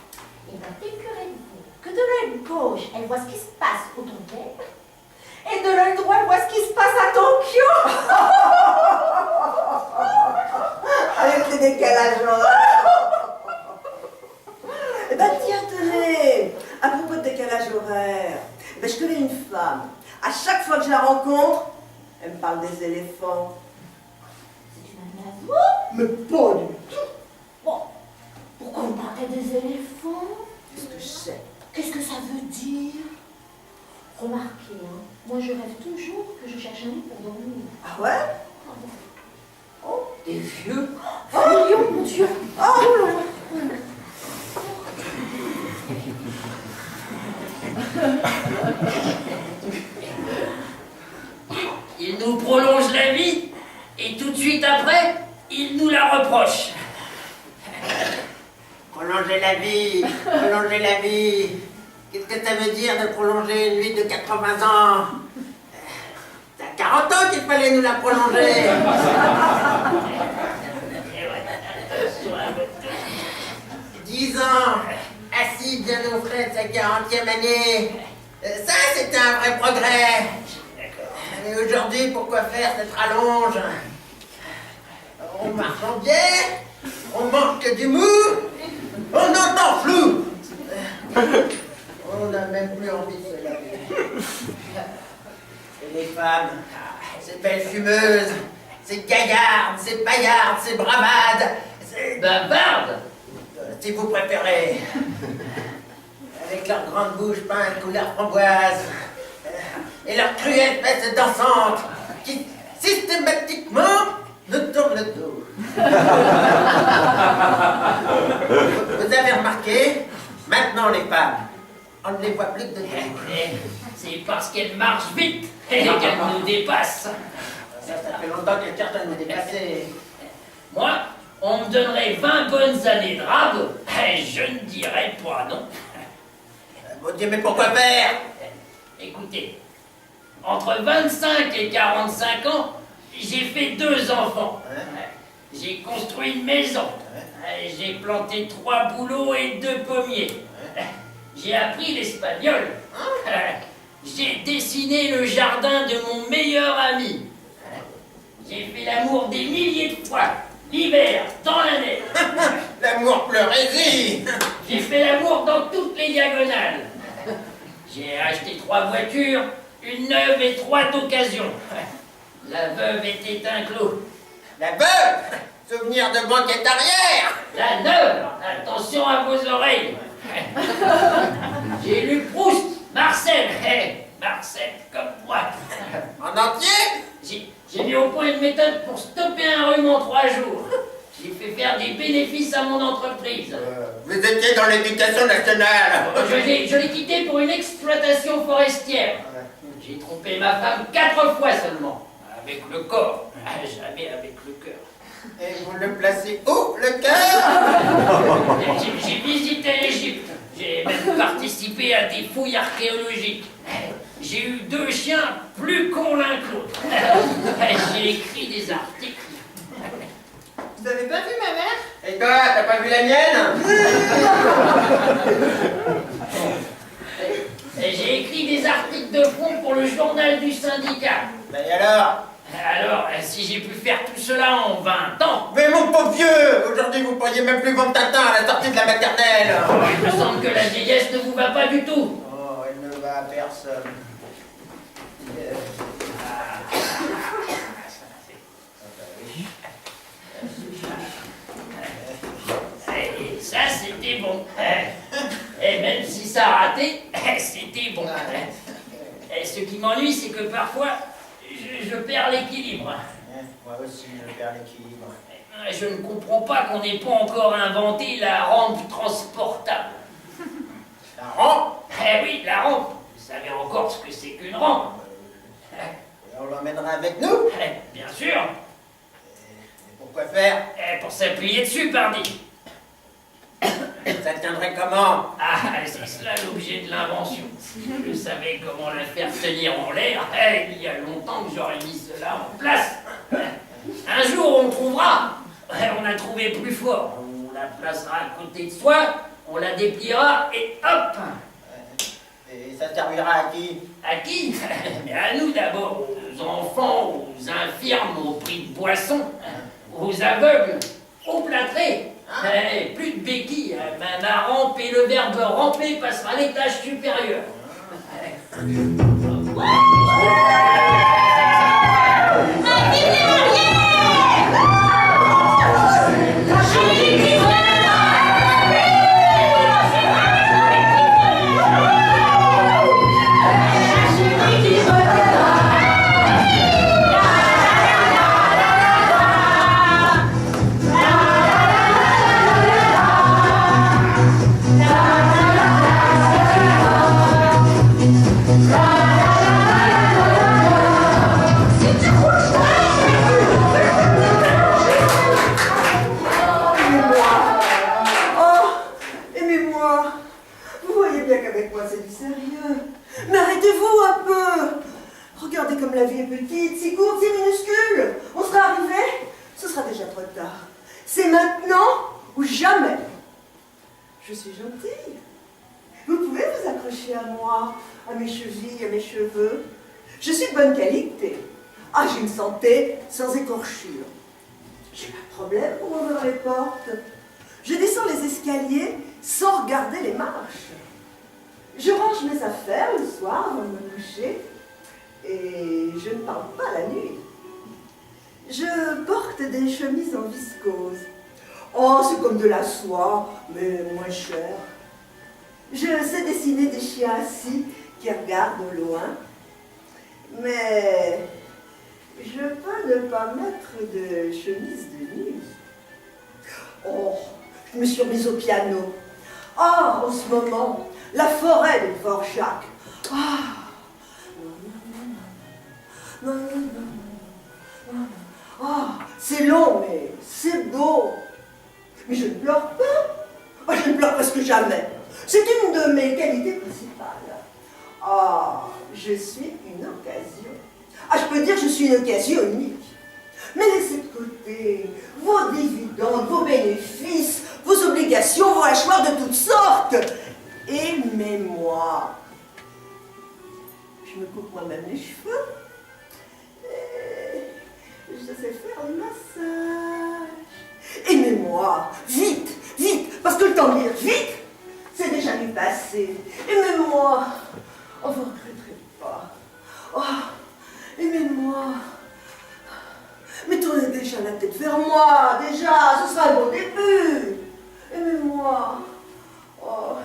Et bien, figurez-vous que de l'œil gauche, elle voit ce qui se passe autour d'elle, et de l'œil droit, elle voit ce qui se passe à Tokyo. Avec les décalages horaires. Eh ben tiens, tenez, à propos de décalage horaire, ben, je connais une femme. À chaque fois que je la rencontre, elle me parle des éléphants. C'est une amie à vous? Mais pas du tout. Bon, pourquoi vous parlez des éléphants? Qu'est-ce que je sais? Qu'est-ce que ça veut dire? Remarquez, hein, moi je rêve toujours que je cherche un lit pour dormir. Ah ouais? Oh, Des vieux? Furion, mon Dieu! Oh là là! Il nous prolonge la vie et tout de suite après, il nous la reproche. Prolonger la vie, prolonger la vie. Qu'est-ce que ça veut dire de prolonger une vie de 80 ans? C'est à 40 ans qu'il fallait nous la prolonger. 10 ans, assis bien au frais de sa 40e année. Ça, c'était un vrai progrès. Mais aujourd'hui, pourquoi faire cette rallonge? On marche en biais, on mange que du mou, on entend flou. On n'a même plus envie de se laver. Et les femmes, ces belles fumeuses, ces gaillardes, ces paillardes, ces bravades, ces... Bavardes? Si vous préférez. Avec leurs grandes bouches peintes couleur framboise, et leurs cruelles fesses dansantes, qui systématiquement nous tournent le dos. Vous avez remarqué, maintenant les femmes, on ne les voit plus que de dos. C'est parce qu'elles marchent vite et qu'elles nous dépassent. Ça fait longtemps qu'elles cherchent à nous dépasser. Moi, on me donnerait 20 bonnes années de rab, et je ne dirais pas non. Mon Dieu, mais pourquoi faire? Écoutez, entre 25 et 45 ans, j'ai fait 2 enfants. J'ai construit une maison. J'ai planté 3 bouleaux et 2 pommiers. J'ai appris l'espagnol. J'ai dessiné le jardin de mon meilleur ami. J'ai fait l'amour des milliers de fois, l'hiver, dans la neige. L'amour pleurésie. J'ai fait l'amour dans toutes les diagonales. J'ai acheté 3 voitures, une neuve et 3 d'occasion. La veuve était un clou. La veuve? Souvenir de banquette arrière. La neuve, attention à vos oreilles. J'ai lu Proust, Marcel, Marcel comme moi. En entier? J'ai mis au point une méthode pour stopper un rhume en 3 jours. J'ai fait faire des bénéfices à mon entreprise. Vous étiez dans l'éducation nationale. Je l'ai quitté pour une exploitation forestière. J'ai trompé ma femme 4 fois seulement. Avec le corps, jamais avec le cœur. Et vous le placez où, le cœur? J'ai visité l'Égypte. J'ai même participé à des fouilles archéologiques. J'ai eu 2 chiens plus cons l'un que l'autre. J'ai écrit des articles. Vous avez pas vu ma mère? Et toi, t'as pas vu la mienne? J'ai écrit des articles de fond pour le journal du syndicat. Et alors? Alors, si j'ai pu faire tout cela en 20 ans... Mais mon pauvre vieux, aujourd'hui vous pourriez même plus vendre Tintin à la sortie de la maternelle. Il me semble que la vieillesse ne vous va pas du tout. Oh, elle ne va à personne. Et ça, c'était bon. Et même si ça a raté, c'était bon. Et ce qui m'ennuie, c'est que parfois, je perds l'équilibre. Moi aussi, je perds l'équilibre. Je ne comprends pas qu'on n'ait pas encore inventé la rampe transportable. La rampe? Eh oui, la rampe. Vous savez encore ce que c'est qu'une rampe. Et on l'emmènera avec nous? Bien sûr. Et pourquoi faire? Pour s'appuyer dessus, pardi. Ça tiendrait comment? Ah, c'est cela l'objet de l'invention. Si je savais comment la faire tenir en l'air, il y a longtemps que j'aurais mis cela en place. Un jour, on trouvera. On a trouvé plus fort. On la placera à côté de soi, on la dépliera et hop! Et ça servira à qui? À qui? Mais à nous d'abord, aux enfants, aux infirmes, aux prix de boisson, aux aveugles, aux plâtrés. Plus de béquilles, ma rampe et le verbe ramper passera à l'étage supérieur. Je suis gentille. Vous pouvez vous accrocher à moi, à mes chevilles, à mes cheveux. Je suis de bonne qualité. Ah, j'ai une santé sans écorchure. J'ai pas de problème pour ouvrir les portes. Je descends les escaliers sans regarder les marches. Je range mes affaires le soir avant de me coucher et je ne parle pas la nuit. Je porte des chemises en viscose. Oh, c'est comme de la soie, mais moins cher. Je sais dessiner des chiens assis qui regardent au loin, mais je peux ne pas mettre de chemise de nuit. Oh, je me suis remise au piano. Ah, en ce moment, la forêt de Dvorak. Ah, c'est long, mais c'est beau. Mais je ne pleure pas. Oh, je ne pleure presque jamais. C'est une de mes qualités principales. Ah, je suis une occasion. Ah, je peux dire que je suis une occasion unique. Mais laissez de côté vos dividendes, vos bénéfices, vos obligations, vos hachoirs de toutes sortes. Aimez-moi. Je me coupe moi-même les cheveux. Et je sais faire le massage. Aimez-moi, vite, vite, parce que le temps de lire vite, c'est déjà du passé. Aimez-moi. Oh, vous ne regretterez pas. Oh, aimez-moi. Mais tournez déjà la tête vers moi, déjà, ce sera un bon début. Aimez-moi. Oh,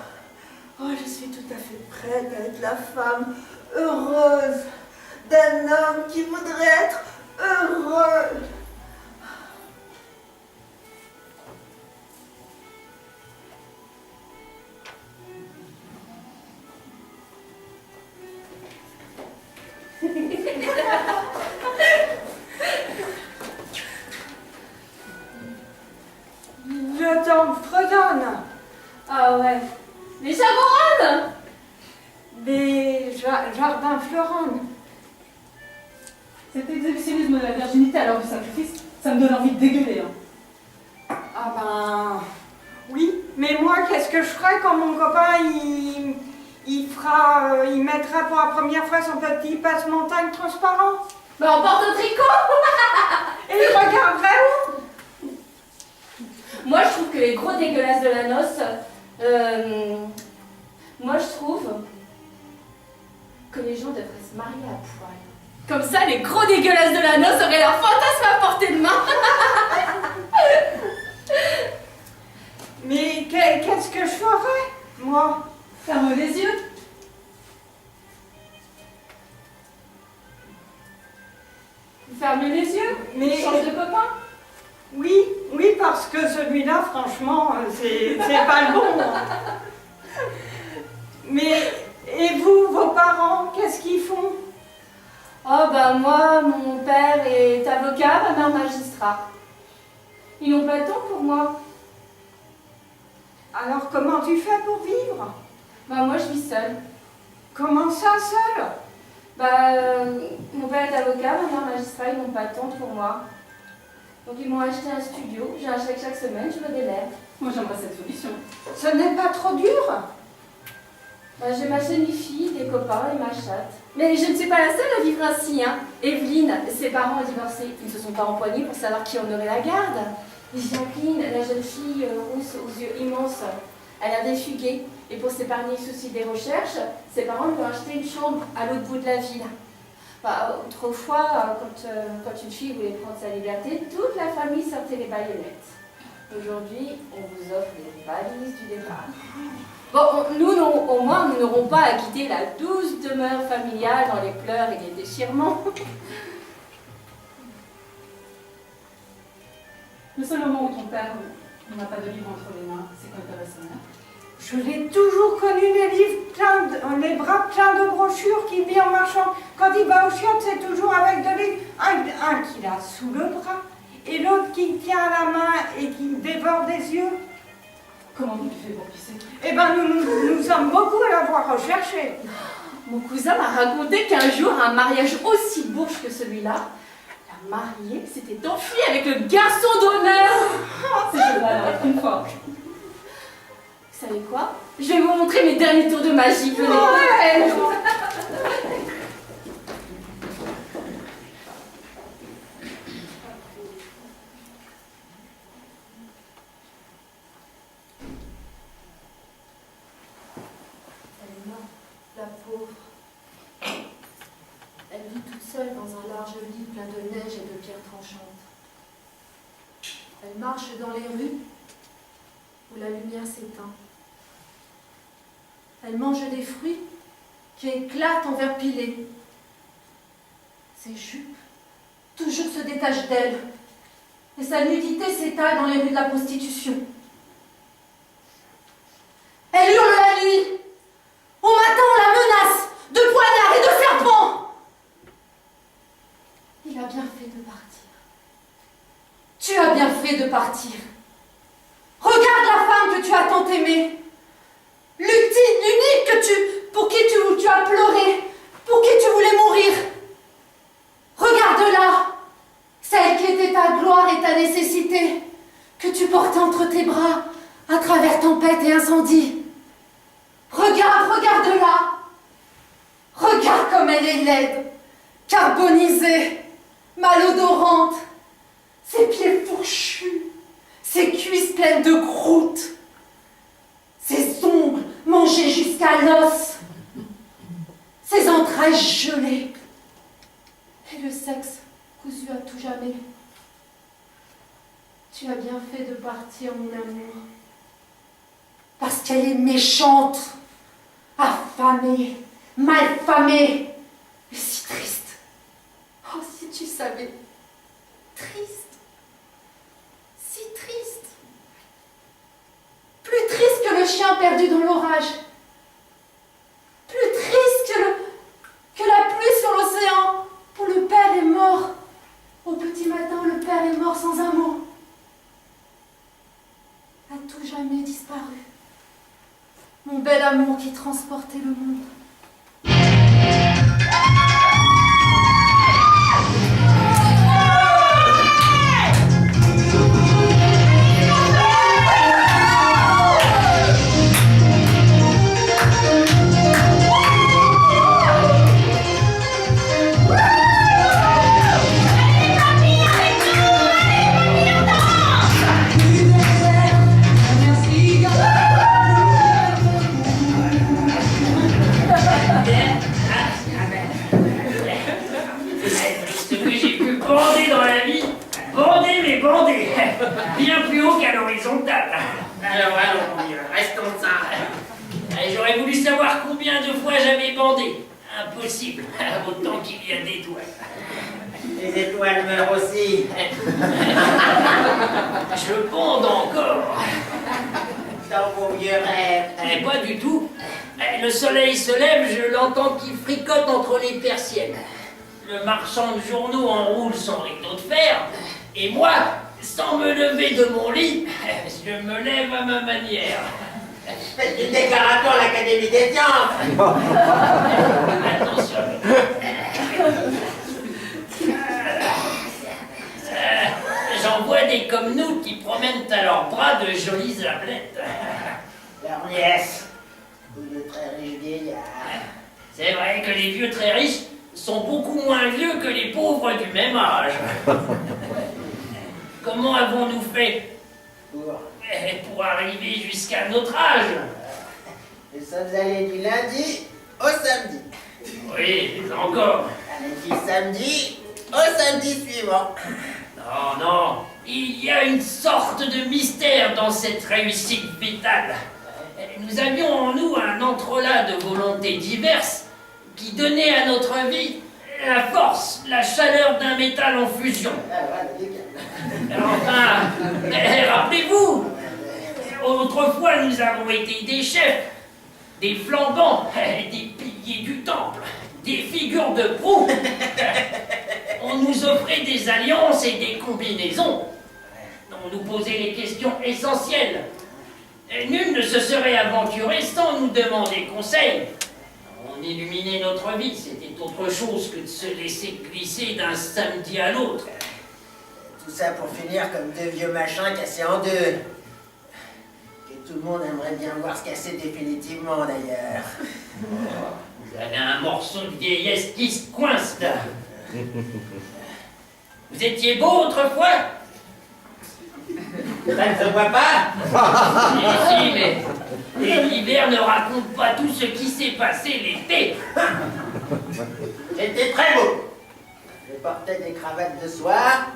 je suis tout à fait prête à être la femme heureuse d'un homme qui voudrait être heureux. Le temps fredonne. Ah ouais. Les chamarades. Les jardins florents. Cet exhibitionnisme de la virginité à l'heure du sacrifice, ça me donne envie de dégueuler. Hein. Ah ben... Oui, mais moi, qu'est-ce que je ferais quand mon copain, il mettra pour la première fois son petit passe-montagne transparent? Ben on porte au tricot. Et il regarderait où? Moi je trouve que les gros dégueulasses de la noce, moi je trouve que les gens devraient se marier à poil. Comme ça les gros dégueulasses de la noce auraient leur fantasme à portée de main. Mais qu'est-ce que je ferais, moi? Ferme les yeux. Ferme les yeux. Mais change de copain. Oui, parce que celui-là, franchement, c'est pas le bon. Mais, et vous, vos parents, qu'est-ce qu'ils font? Oh bah moi, mon père est avocat, ma mère magistrat. Ils n'ont pas le temps pour moi. Alors comment tu fais pour vivre? Bah moi je vis seule. Comment ça, seule? Bah mon père est avocat, ma mère magistrat, ils n'ont pas le temps pour moi. Donc ils m'ont acheté un studio, j'ai un chèque chaque semaine, je me délève. Moi j'aimerais cette solution. Ce n'est pas trop dur? Bah, j'ai ma chaîne fille, des copains et ma chatte. Mais je ne suis pas la seule à vivre ainsi, hein. Evelyne, ses parents ont divorcé, ils ne se sont pas empoignés pour savoir qui en aurait la garde. Jacqueline, la jeune fille rousse aux yeux immenses, elle a des fugués. Et pour s'épargner le souci des recherches, ses parents lui ont acheté une chambre à l'autre bout de la ville. Bah, autrefois, quand une fille voulait prendre sa liberté, toute la famille sortait les baïonnettes. Aujourd'hui, on vous offre les valises du départ. Bon, nous, au moins, nous n'aurons pas à quitter la douce demeure familiale dans les pleurs et les déchirements. Le seul moment où ton père n'a pas de livre entre les mains, c'est quand il avait sa mère. Je l'ai toujours connu, les bras pleins de brochures qu'il lit en marchant. Quand il va au chiottes, c'est toujours avec de livres. Un qu'il a sous le bras et l'autre qui tient à la main et qui dévore des yeux. Comment tu fais pour pisser? Eh bien, nous sommes beaucoup à l'avoir recherché. Mon cousin m'a raconté qu'un jour, un mariage aussi bourge que celui-là, la mariée s'était enfuie avec le garçon d'honneur. C'est génial, une fois. Vous savez quoi? Je vais vous montrer mes derniers tours de magie. Venez. Ouais. pauvre. Elle vit toute seule dans un large lit plein de neige et de pierres tranchantes. Elle marche dans les rues où la lumière s'éteint. Elle mange des fruits qui éclatent en verre pilé. Ses jupes toujours se détachent d'elle et sa nudité s'étale dans les rues de la prostitution. Elle hurle la nuit. Au matin, on la menace de poignards et de serpents. Il a bien fait de partir. Tu as bien fait de partir. Regarde la femme que tu as tant aimée. L'unique pour qui tu as pleuré, pour qui tu voulais mourir. Regarde-la, celle qui était ta gloire et ta nécessité, que tu portais entre tes bras à travers tempête et incendie. Regarde-la. Regarde comme elle est laide, carbonisée, malodorante, ses pieds fourchus, ses cuisses pleines de croûte, ses ongles mangés jusqu'à l'os, ses entrailles gelées, et le sexe cousu à tout jamais. Tu as bien fait de partir, mon amour, parce qu'elle est méchante, affamée, malfamée, et si triste. Oh, si tu savais, triste, si triste. Plus triste que le chien perdu dans l'orage. Plus triste que la pluie sur l'océan, où le père est mort. Au petit matin, le père est mort sans un mot. À tout jamais disparu. Mon bel amour qui transportait le monde. Bien plus haut qu'à l'horizontale. Alors, allons, restons ça. J'aurais voulu savoir combien de fois j'avais bandé. Impossible, autant qu'il y a d'étoiles. Les étoiles meurent aussi. Je bande encore. Dans vos vieux rêves. Pas du tout. Le soleil se lève, je l'entends qui fricote entre les persiennes. Le marchand de journaux enroule son rideau de fer. Et moi, sans me lever de mon lit, je me lève à ma manière. Faites une déclaration à l'Académie des sciences. Attention. J'en vois des comme nous qui promènent à leurs bras de jolies ablètes. Leur nièce, ou de très riches vieillards. C'est vrai que les vieux très riches sont beaucoup moins vieux que les pauvres du même âge. Comment avons-nous fait pour arriver jusqu'à notre âge? Nous sommes allés du lundi au samedi. Oui, encore. Du samedi au samedi suivant. Non, non, il y a une sorte de mystère dans cette réussite vitale. Nous avions en nous un entrelac de volontés diverses qui donnait à notre vie la force, la chaleur d'un métal en fusion. Enfin, rappelez-vous, autrefois nous avons été des chefs, des flambants, des piliers du temple, des figures de proue. On nous offrait des alliances et des combinaisons. On nous posait les questions essentielles. Et nul ne se serait aventuré sans nous demander conseil. On illuminait notre vie, c'était autre chose que de se laisser glisser d'un samedi à l'autre. Tout ça pour finir comme deux vieux machins cassés en deux. Que tout le monde aimerait bien voir se casser définitivement d'ailleurs. Vous avez un morceau de vieillesse qui se coince là. Vous étiez beau autrefois? Ça ne se voit pas? Si, mais Et l'hiver ne raconte pas tout ce qui s'est passé l'été. J'étais très beau. Je portais des cravates de soie.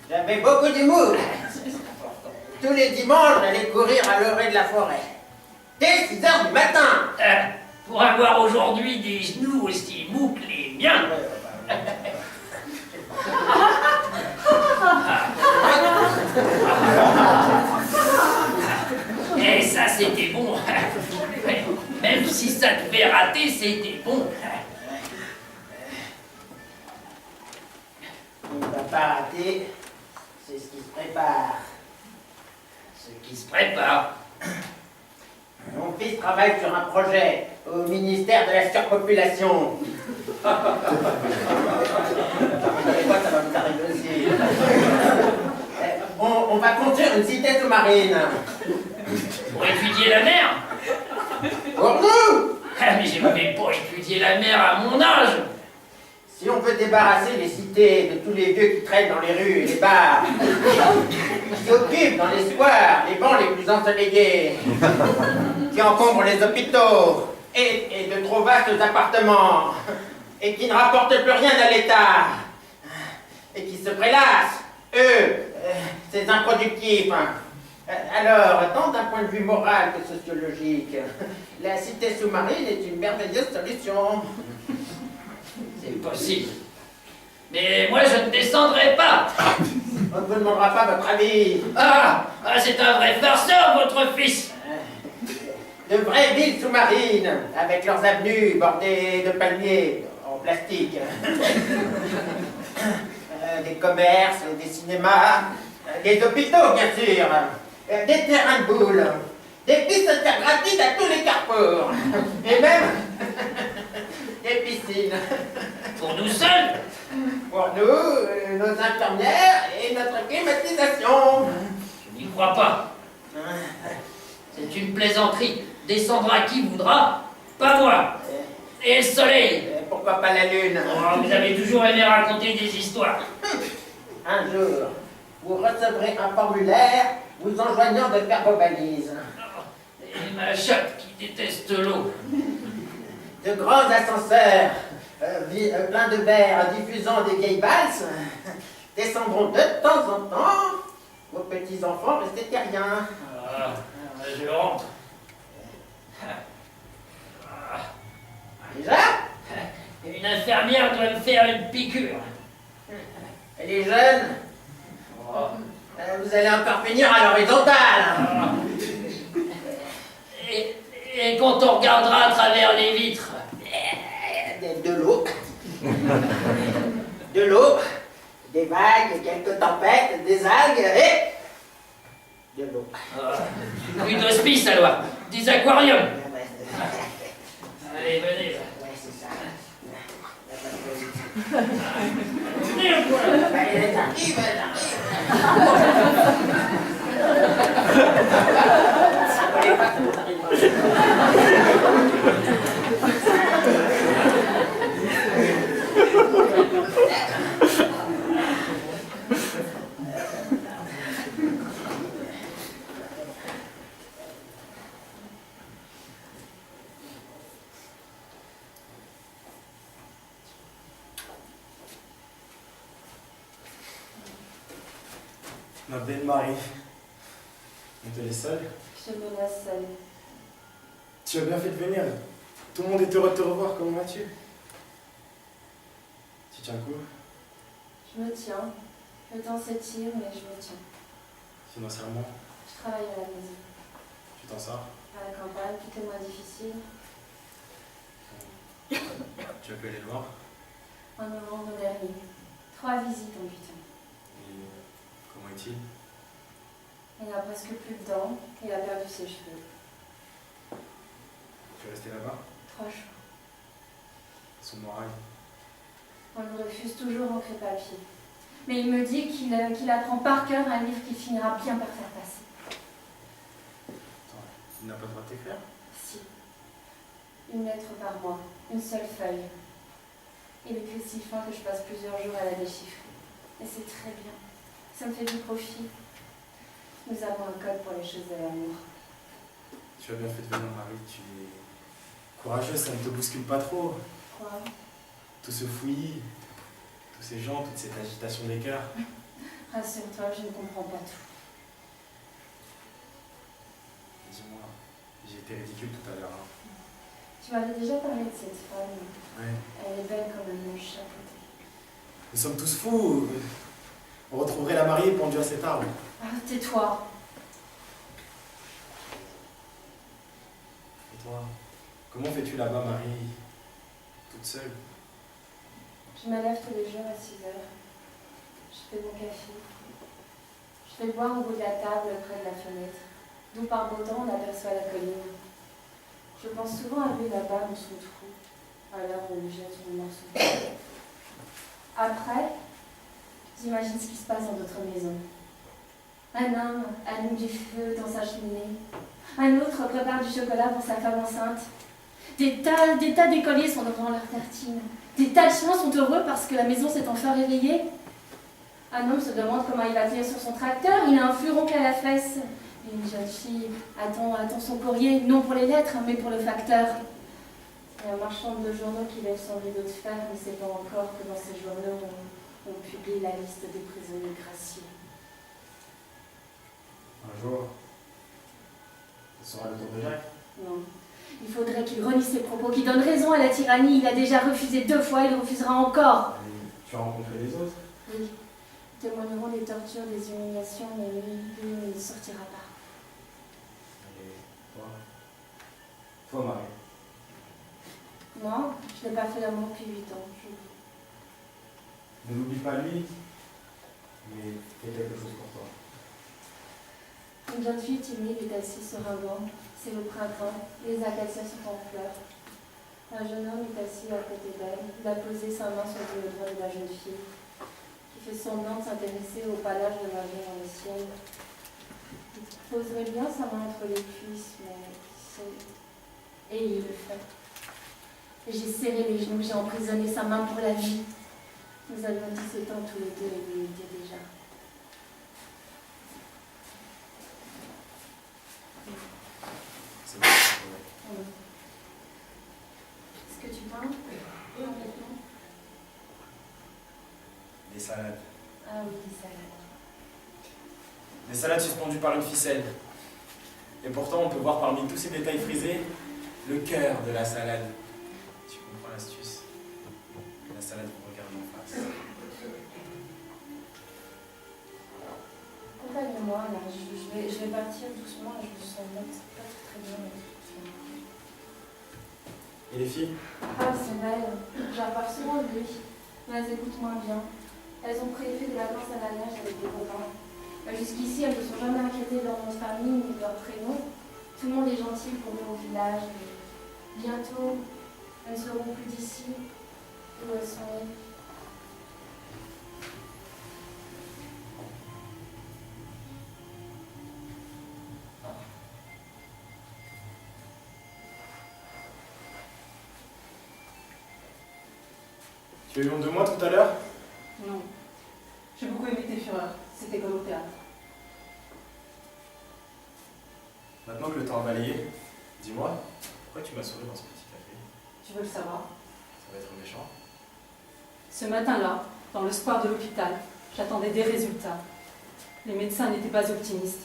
J'avais beaucoup d'humour. Tous les dimanches, j'allais courir à l'orée de la forêt. Dès 6 heures du matin. Pour avoir aujourd'hui des genoux aussi mous que les miens. Et ça, c'était bon. Même si ça devait rater, c'était bon. Il ne va pas rater. C'est ce qui se prépare. Ce qui se prépare. Mon fils travaille sur un projet au ministère de la surpopulation. Ça va vous arriver aussi. On va construire une cité sous-marine. Pour étudier la mer. Pour nous. Mais j'ai même pas étudié la mer à mon âge. Si on veut débarrasser les cités de tous les vieux qui traînent dans les rues et les bars, qui occupent dans les squares les bancs les plus ensoleillés, qui encombrent les hôpitaux et de trop vastes appartements, et qui ne rapportent plus rien à l'État, et qui se prélassent, eux, ces improductifs. Alors, tant d'un point de vue moral que sociologique, la cité sous-marine est une merveilleuse solution. C'est possible. Mais moi, je ne descendrai pas. On ne vous demandera pas votre avis. Ah, c'est un vrai farceur, votre fils. De vraies villes sous-marines, avec leurs avenues bordées de palmiers en plastique. Des commerces, des cinémas, des hôpitaux, bien sûr. Des terrains de boules. Des pistes gratuites à tous les carrefours. Et même des piscines. Pour nous seuls. Pour nous, nos infirmières et notre climatisation. Je n'y crois pas. C'est une plaisanterie. Descendra qui voudra, pas moi. Et le soleil. Pourquoi pas la lune? Oh, vous avez toujours aimé raconter des histoires. Un jour, vous recevrez un formulaire vous enjoignant de faire vos valises. Et ma chatte qui déteste l'eau. De grands ascenseurs pleins de verre diffusant des vieilles valses descendront de temps en temps. Vos petits-enfants restés terriens. Je rentre. Déjà? Une infirmière doit me faire une piqûre. Elle est jeune. Vous allez encore finir à l'horizontale. Et quand on regardera à travers les vitres. De l'eau. De l'eau. Des vagues, quelques tempêtes, des algues et... de l'eau. Plus d'hospice alors. Des aquariums. Allez, venez. Ouais, c'est ça. Venez un peu. Allez, j'arrive. Ma belle Marie, on te laisse seule? Je me laisse seule. Tu as bien fait de venir. Tout le monde est heureux de te revoir. Comment vas-tu? Tu tiens le coup? Je me tiens. Le temps s'étire, mais je me tiens. Financièrement, Je travaille à la maison. tu t'en sors? À la campagne, tout est moins difficile. Tu as pu aller le voir? En novembre dernier. 3 visites en 8 ans. Et comment est-il? Il n'a presque plus de dents et il a perdu ses cheveux. Tu es resté là-bas? 3 jours. Son moral? On le refuse toujours en crépapier. Mais il me dit qu'il apprend par cœur un livre qu'il finira bien par faire passer. Attends, il n'a pas le droit de t'écrire? Si. Une lettre par mois. Une seule feuille. Il écrit si fin que je passe plusieurs jours à la déchiffrer. Et c'est très bien. Ça me fait du profit. Nous avons un code pour les choses de l'amour. Tu as bien fait de venir, Marie. Tu es courageuse, ça ne te bouscule pas trop. Quoi? Tout ce fouillis, tous ces gens, toute cette agitation des cœurs. Rassure-toi, je ne comprends pas tout. Dis-moi, j'ai été ridicule tout à l'heure. Hein. Tu m'avais déjà parlé de cette femme. Ouais. Elle est belle comme un ange chapeauté. Nous sommes tous fous. On retrouverait la mariée pendue à cet arbre. Ah, tais-toi. Et toi, comment fais-tu là-bas, Marie, toute seule? Je me lève tous les jours à 6 heures. Je fais mon café. Je vais boire au bout de la table près de la fenêtre, d'où par beau temps on aperçoit la colline. Je pense souvent à lui là-bas dans son trou, à l'heure où on lui jette son morceau de pain. Après, j'imagine ce qui se passe dans d'autres maisons. Un homme allume du feu dans sa cheminée. Un autre prépare du chocolat pour sa femme enceinte. Des tas d'écoliers sont devant leur tartine. Des tas de chiens sont heureux parce que la maison s'est enfin réveillée. Un homme se demande comment il va tenir sur son tracteur. Il a un furon à la fesse. Et une jeune fille attend son courrier, non pour les lettres, mais pour le facteur. Et un marchand de journaux qui lève son rideau de fer ne sait pas encore que dans ces journaux, on publie la liste des prisonniers graciés. Un jour, ce sera le tour de Jacques. Non. Il faudrait qu'il renie ses propos, qu'il donne raison à la tyrannie. Il a déjà refusé 2 fois, il refusera encore. Tu as rencontré les autres? Oui. Ils témoigneront des tortures, des humiliations, mais lui ne sortira pas. Et toi, Marie? Moi, je n'ai pas fait l'amour depuis 8 ans. Ne l'oublie pas lui, mais fais quelque chose pour toi. Une jeune fille timide est assise sur un banc. C'est le printemps, les acacias sont en fleurs. Un jeune homme est assis à côté d'elle. Il a posé sa main sur le bras de la jeune fille, qui fait semblant de s'intéresser au palage de la vie dans le ciel. Il poserait bien sa main entre les cuisses, mais et il le fait. Et j'ai serré les genoux, j'ai emprisonné sa main pour la vie. Nous avions 17 ans tous les deux et lui était déjà. C'est bon. Ouais. Est-ce que tu parles complètement? Des salades. Ah oui, des salades. Des salades suspendues par une ficelle. Et pourtant, on peut voir parmi tous ces détails frisés le cœur de la salade. Tu comprends l'astuce? La salade vous regarde en face. Accompagne-moi, là. Je vais partir doucement et je me sens pas très bien. Et les filles? Ah, c'est belle. J'en parle souvent de lui, mais elles écoutent moins bien. Elles ont prévu des vacances à la neige avec des copains. Jusqu'ici, elles ne se sont jamais inquiétées de leur nom de famille ni de leur prénom. Tout le monde est gentil pour eux au village. Mais bientôt, elles ne seront plus d'ici, où elles sont nées. Tu as eu honte de moi tout à l'heure? Non. J'ai beaucoup aimé tes fureurs. C'était comme au théâtre. Maintenant que le temps a balayé, dis-moi, pourquoi tu m'as sauvé dans ce petit café? Tu veux le savoir? Ça va être méchant. Ce matin-là, dans le square de l'hôpital, j'attendais des résultats. Les médecins n'étaient pas optimistes.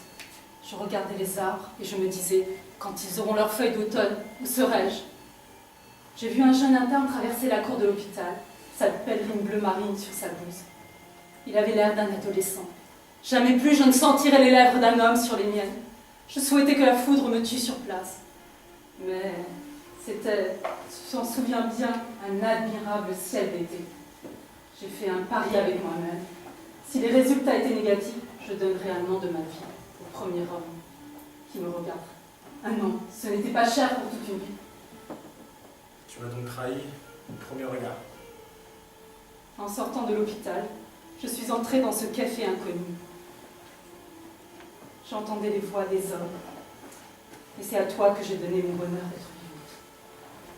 Je regardais les arbres et je me disais, quand ils auront leurs feuilles d'automne, où serai-je? J'ai vu un jeune interne traverser la cour de l'hôpital, sa pèlerine bleu marine sur sa blouse. Il avait l'air d'un adolescent. Jamais plus je ne sentirais les lèvres d'un homme sur les miennes. Je souhaitais que la foudre me tue sur place. Mais c'était, tu t'en souviens bien, un admirable ciel d'été. J'ai fait un pari avec moi-même. Si les résultats étaient négatifs, je donnerais un an de ma vie au premier homme qui me regarde. Un an, ce n'était pas cher pour toute une vie. Tu m'as donc trahi au premier regard. En sortant de l'hôpital, je suis entrée dans ce café inconnu. J'entendais les voix des hommes. Et c'est à toi que j'ai donné mon bonheur d'être vivante.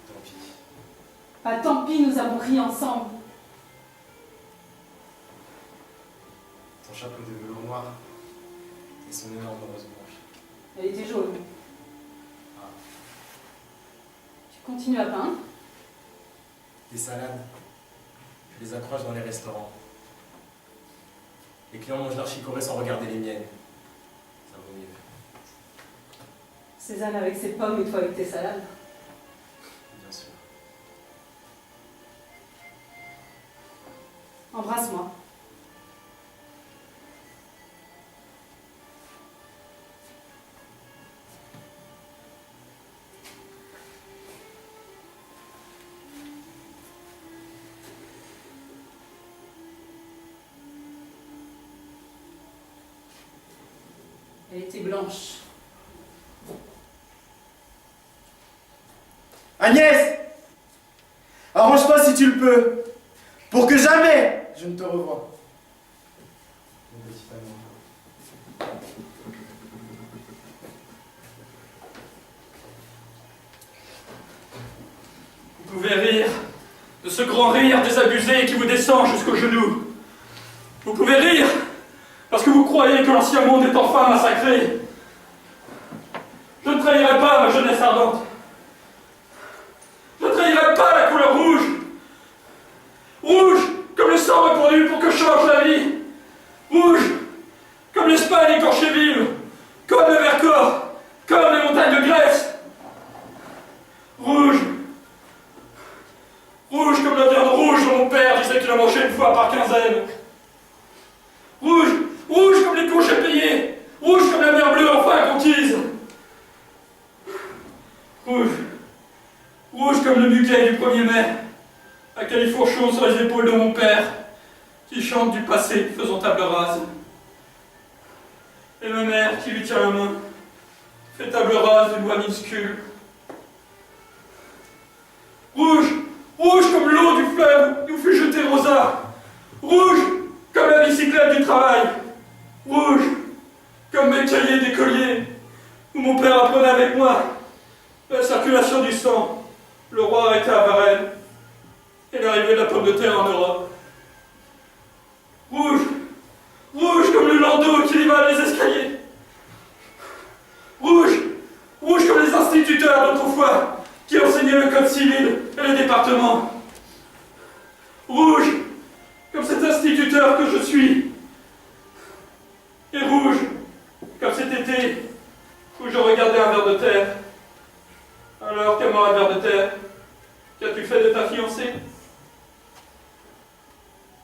Tant pis. Pas tant pis, nous avons ri ensemble. Ton chapeau de velours noir et son énorme rose blanche. Elle était jaune. Continue à peindre. Des salades, je les accroche dans les restaurants. Les clients mangent leur chicorée sans regarder les miennes. Ça vaut mieux. Cézanne avec ses pommes et toi avec tes salades. Bien sûr. Embrasse-moi. Elle était blanche. Agnès! Arrange-toi si tu le peux, pour que jamais je ne te revoie. Mon petit amour. Vous pouvez rire de ce grand rire désabusé qui vous descend jusqu'aux genoux. Vous pouvez rire parce que vous croyez que l'ancien monde est enfin massacré. Je ne trahirai pas ma jeunesse ardente. Je ne trahirai pas la couleur rouge. Rouge comme le sang répandu pour que change la vie. Rouge comme l'Espagne écorchée vive, comme le Vercors, comme les montagnes de Grèce. Rouge. Rouge comme la viande rouge dont mon père disait qu'il en mangeait une fois par quinzaine. Rouge, rouge comme les congés payés. Rouge comme la mer bleue enfin conquise. Rouge, rouge comme le buquet du 1er mai, à califourchon sur les épaules de mon père, qui chante du passé faisant table rase. Et ma mère qui lui tient la main, fait table rase d'une voix minuscule. Rouge, rouge comme l'eau du fleuve où fut jeté Rosa. Rouge comme la bicyclette du travail. Rouge comme mes cahiers d'écolier, où mon père apprenait avec moi la circulation du sang, le roi arrêté à Varennes, et l'arrivée de la pomme de terre en Europe. Rouge, rouge comme le landau qui livre les escaliers. Rouge, rouge comme les instituteurs d'autrefois qui enseignaient le code civil et le département. Rouge comme cet instituteur que je suis. Et rouge comme cet été où je regardais un ver de terre. Alors, camarade ver de terre, qu'as-tu fait de ta fiancée?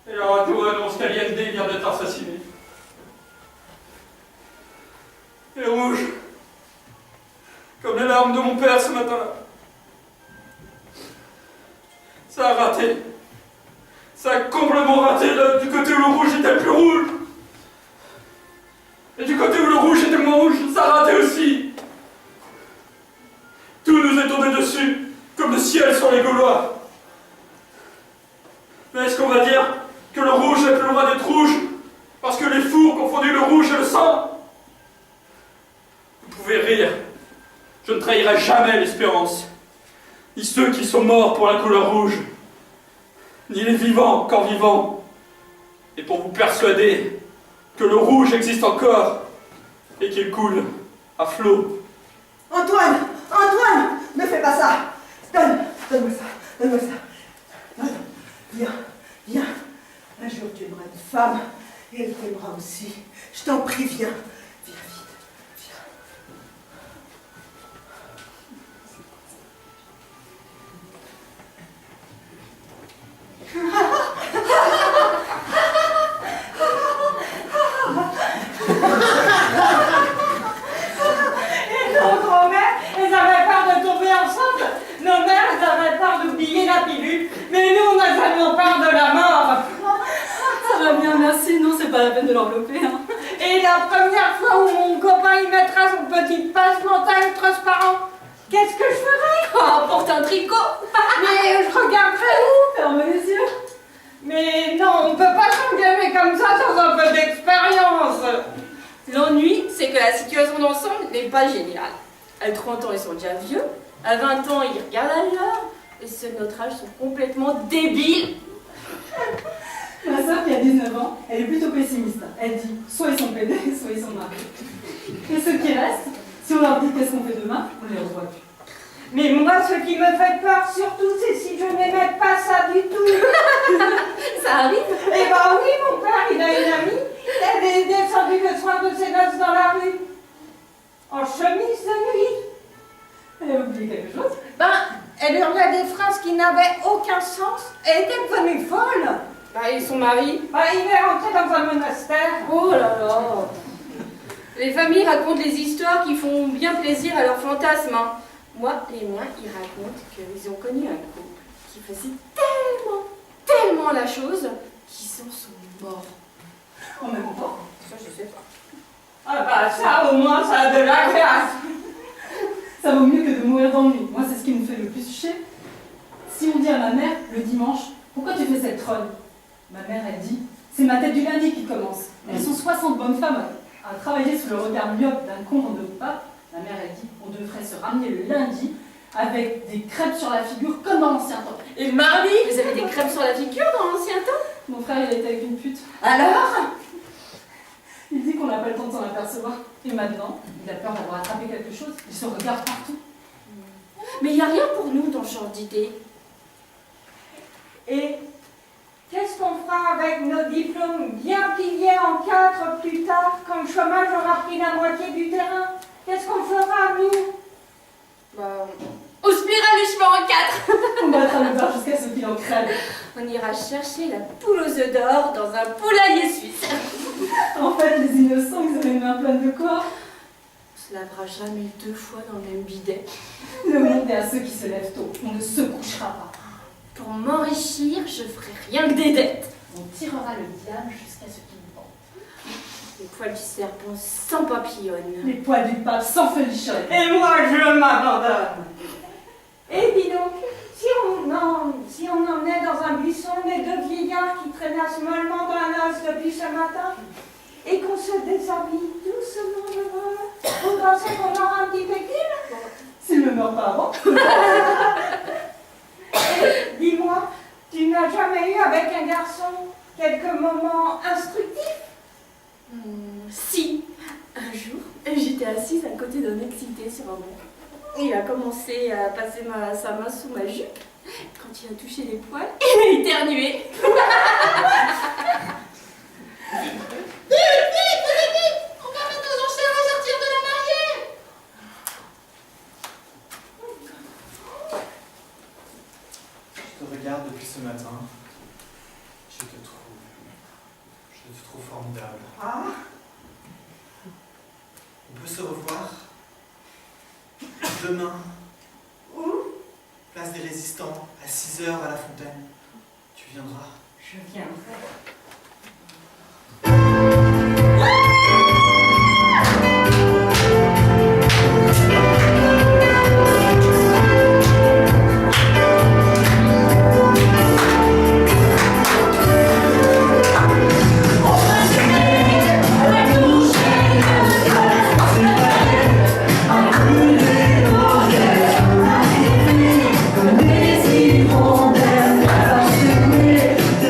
Et la radio annonce qu'Aliende vient d'être assassiné. Et rouge, comme les larmes de mon père ce matin-là. Ça a raté. Ça a complètement raté là, du côté où le rouge était le plus rouge. Et du côté où le rouge était moins rouge, ça a raté aussi. Tout nous est tombé dessus, comme le ciel sur les Gaulois. Mais est-ce qu'on va dire que le rouge n'est plus le droit d'être rouge parce que les fous ont confondu le rouge et le sang? Vous pouvez rire. Je ne trahirai jamais l'espérance, ni ceux qui sont morts pour la couleur rouge, ni les vivants encore vivants, et pour vous persuader que le rouge existe encore et qu'il coule à flot. Antoine! Antoine! Ne fais pas ça! Donne-moi ça! Donne-moi ça! Viens, viens! Un jour tu aimeras une femme, et elle t'aimera aussi. Je t'en prie, viens! Viens vite! Et nos grands-mères, elles avaient peur de tomber enceinte. Nos mères, elles avaient peur d'oublier la pilule. Mais nous, nous avions peur de la mort. Ça va bien, merci. Non, c'est pas la peine de l'envelopper. Hein. Et la première fois où mon copain y mettra son petit passe-montagne transparent, qu'est-ce que je ferais? Oh, porte un tricot. Mais je regarderai où? Ferme les yeux. Mais non, on peut pas s'engager comme ça sans un peu d'expérience. L'ennui, c'est que la situation d'ensemble n'est pas géniale. À 30 ans, ils sont déjà vieux. À 20 ans, ils regardent ailleurs. Et ceux de notre âge sont complètement débiles. Ma soeur qui a 19 ans, elle est plutôt pessimiste. Elle dit soit ils sont pédés, soit ils sont mariés. Et ceux qui restent, si on leur dit qu'est-ce qu'on fait demain, on les revoit plus. Mais moi, ce qui me fait peur surtout, c'est si je n'aimais pas ça du tout. Ça arrive? Eh ben oui, mon père, il a une amie. Elle est descendue le soir de ses noces dans la rue. En chemise de nuit. Elle a oublié quelque chose? Ben, elle hurlait des phrases qui n'avaient aucun sens. Elle était devenue folle. Bah, et son mari? Ben, il est rentré dans un monastère. Oh là là! Les familles racontent des histoires qui font bien plaisir à leurs fantasmes. Hein. Moi, les miens, ils racontent qu'ils ont connu un couple qui faisait tellement la chose qu'ils en sont morts. En même temps. Ça, je sais pas. Ah bah ça, au moins, ça a de la classe. Ça vaut mieux que de mourir d'ennui. Moi, c'est ce qui me fait le plus chier. Si on dit à ma mère, le dimanche, pourquoi tu fais cette trogne? Ma mère, elle dit, c'est ma tête du lundi qui commence. Elles sont 60 bonnes femmes à travailler sous le regard myope d'un con de pape. Ma mère, elle dit, on devrait se ramener le lundi avec des crêpes sur la figure comme dans l'ancien temps. Et le mardi? Vous avez des crêpes sur la figure dans l'ancien temps? Mon frère, il était avec une pute. Alors? Il dit qu'on n'a pas le temps de s'en apercevoir. Et maintenant, il a peur d'avoir attrapé quelque chose. Il se regarde partout. Mais il n'y a rien pour nous dans ce genre d'idée. Et qu'est-ce qu'on fera avec nos diplômes bien pliés en 4 plus tard, quand le chômage aura pris la moitié du terrain? Qu'est-ce qu'on fera, nous? Bah, au spiraluchement en 4. On battra le beurre jusqu'à ce qu'il en crève. On ira chercher la poule aux œufs d'or dans un poulailler suisse. En fait, les innocents, ils ont les mains pleines de quoi? On se lavera jamais 2 fois dans le même bidet. Le monde est à ceux qui se lèvent tôt. On ne se couchera pas. Pour m'enrichir, je ferai rien que des dettes. On tirera le diable jusqu'à ce qu'il pente. Les poils du serpent sans papillonne. Les poils du pape sans felichonne. Et moi, je m'abandonne. Et dis donc, si on en est dans un buisson, les 2 vieillards qui traînassent mollement dans la noce depuis ce matin, et qu'on se déshabille doucement devant eux, vous pensez qu'on aura un petit pécule? S'il ne meurt pas avant. Dis-moi, tu n'as jamais eu avec un garçon quelques moments instructifs? Si, un jour, j'étais assise à côté d'un excité sur un banc. Il a commencé à passer sa main sous ma jupe. Quand il a touché les poils, il a éternué. Vite! On va mettre nos enchères à sortir de la mariée! Je te regarde depuis ce matin. Je te trouve formidable. Ah? On peut se revoir demain. Où? Place des Résistants, à 6h à la Fontaine. Tu viendras? Je viendrai. Les hirondelles, de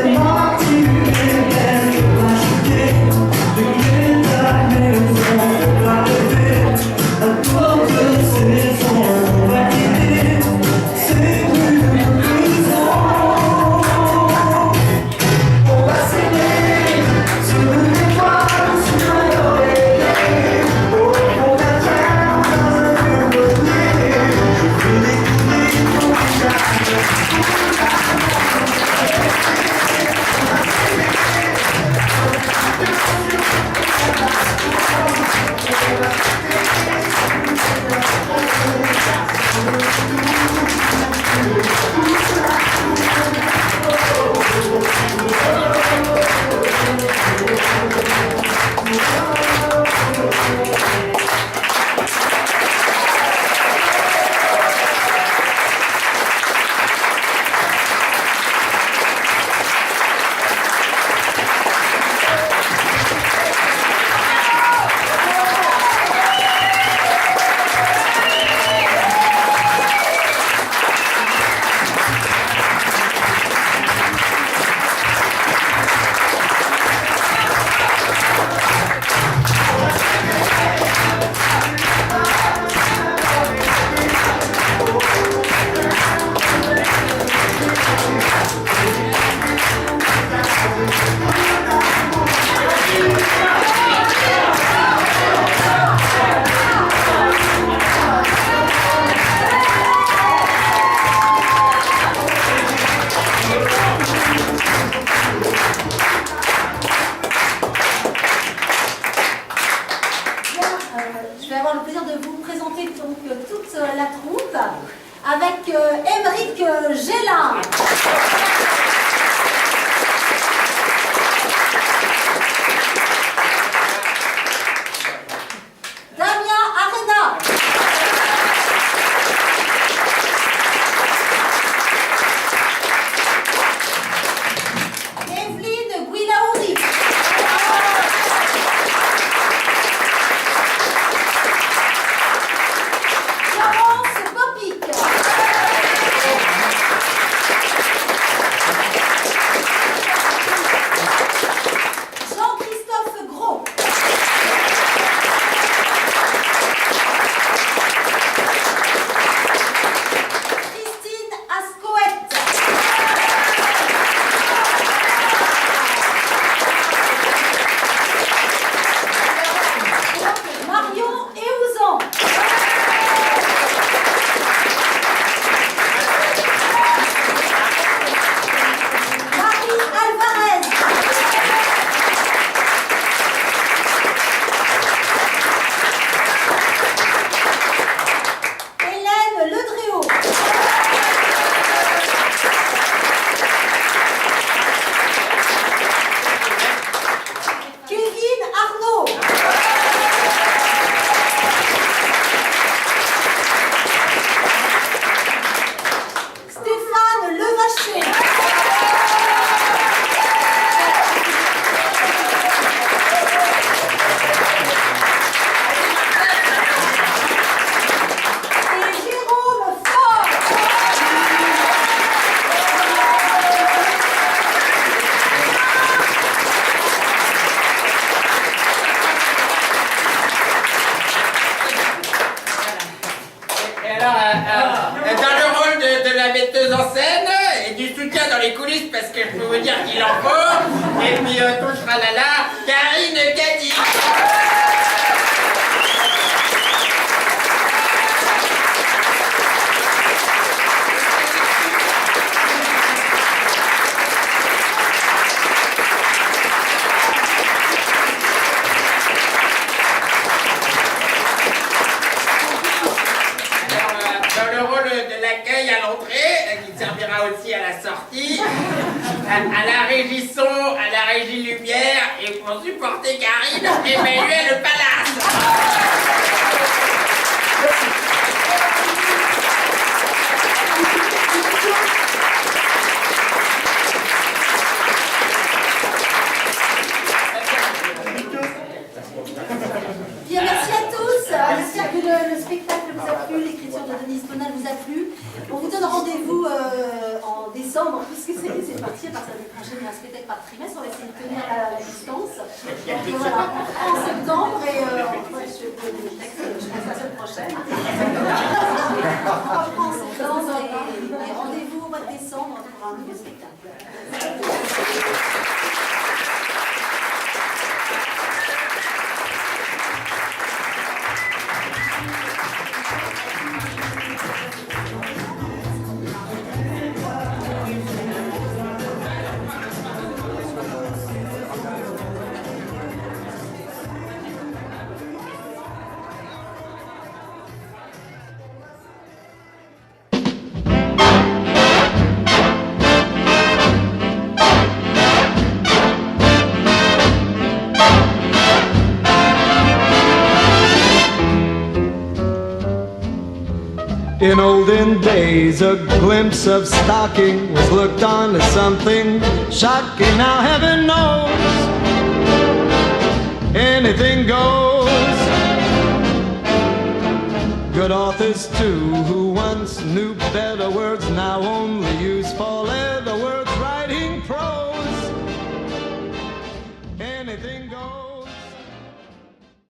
les coulisses parce que je peux vous dire qu'il en faut. Et puis ton tralala, Karine Cady. À l'entrée, qui servira aussi à la sortie, à la régie son, à la régie lumière, et pour supporter Karine, Emmanuel le Palace. Bien, merci à tous. J'espère que le spectacle vous a plu, l'écriture de Denise Bonal vous a plu. On vous donne rendez-vous en décembre, puisque c'est parti, à partir de l'année prochaine, il y a un spectacle par trimestre, on va essayer de tenir la distance. Donc voilà, en septembre, et je fais des textes, je pense la semaine prochaine. On reprend en septembre, et rendez-vous au mois de décembre pour un nouveau spectacle. In olden days, a glimpse of stocking was looked on as something shocking. Now heaven knows, anything goes. Good authors too, who once knew better words, now only use four letters.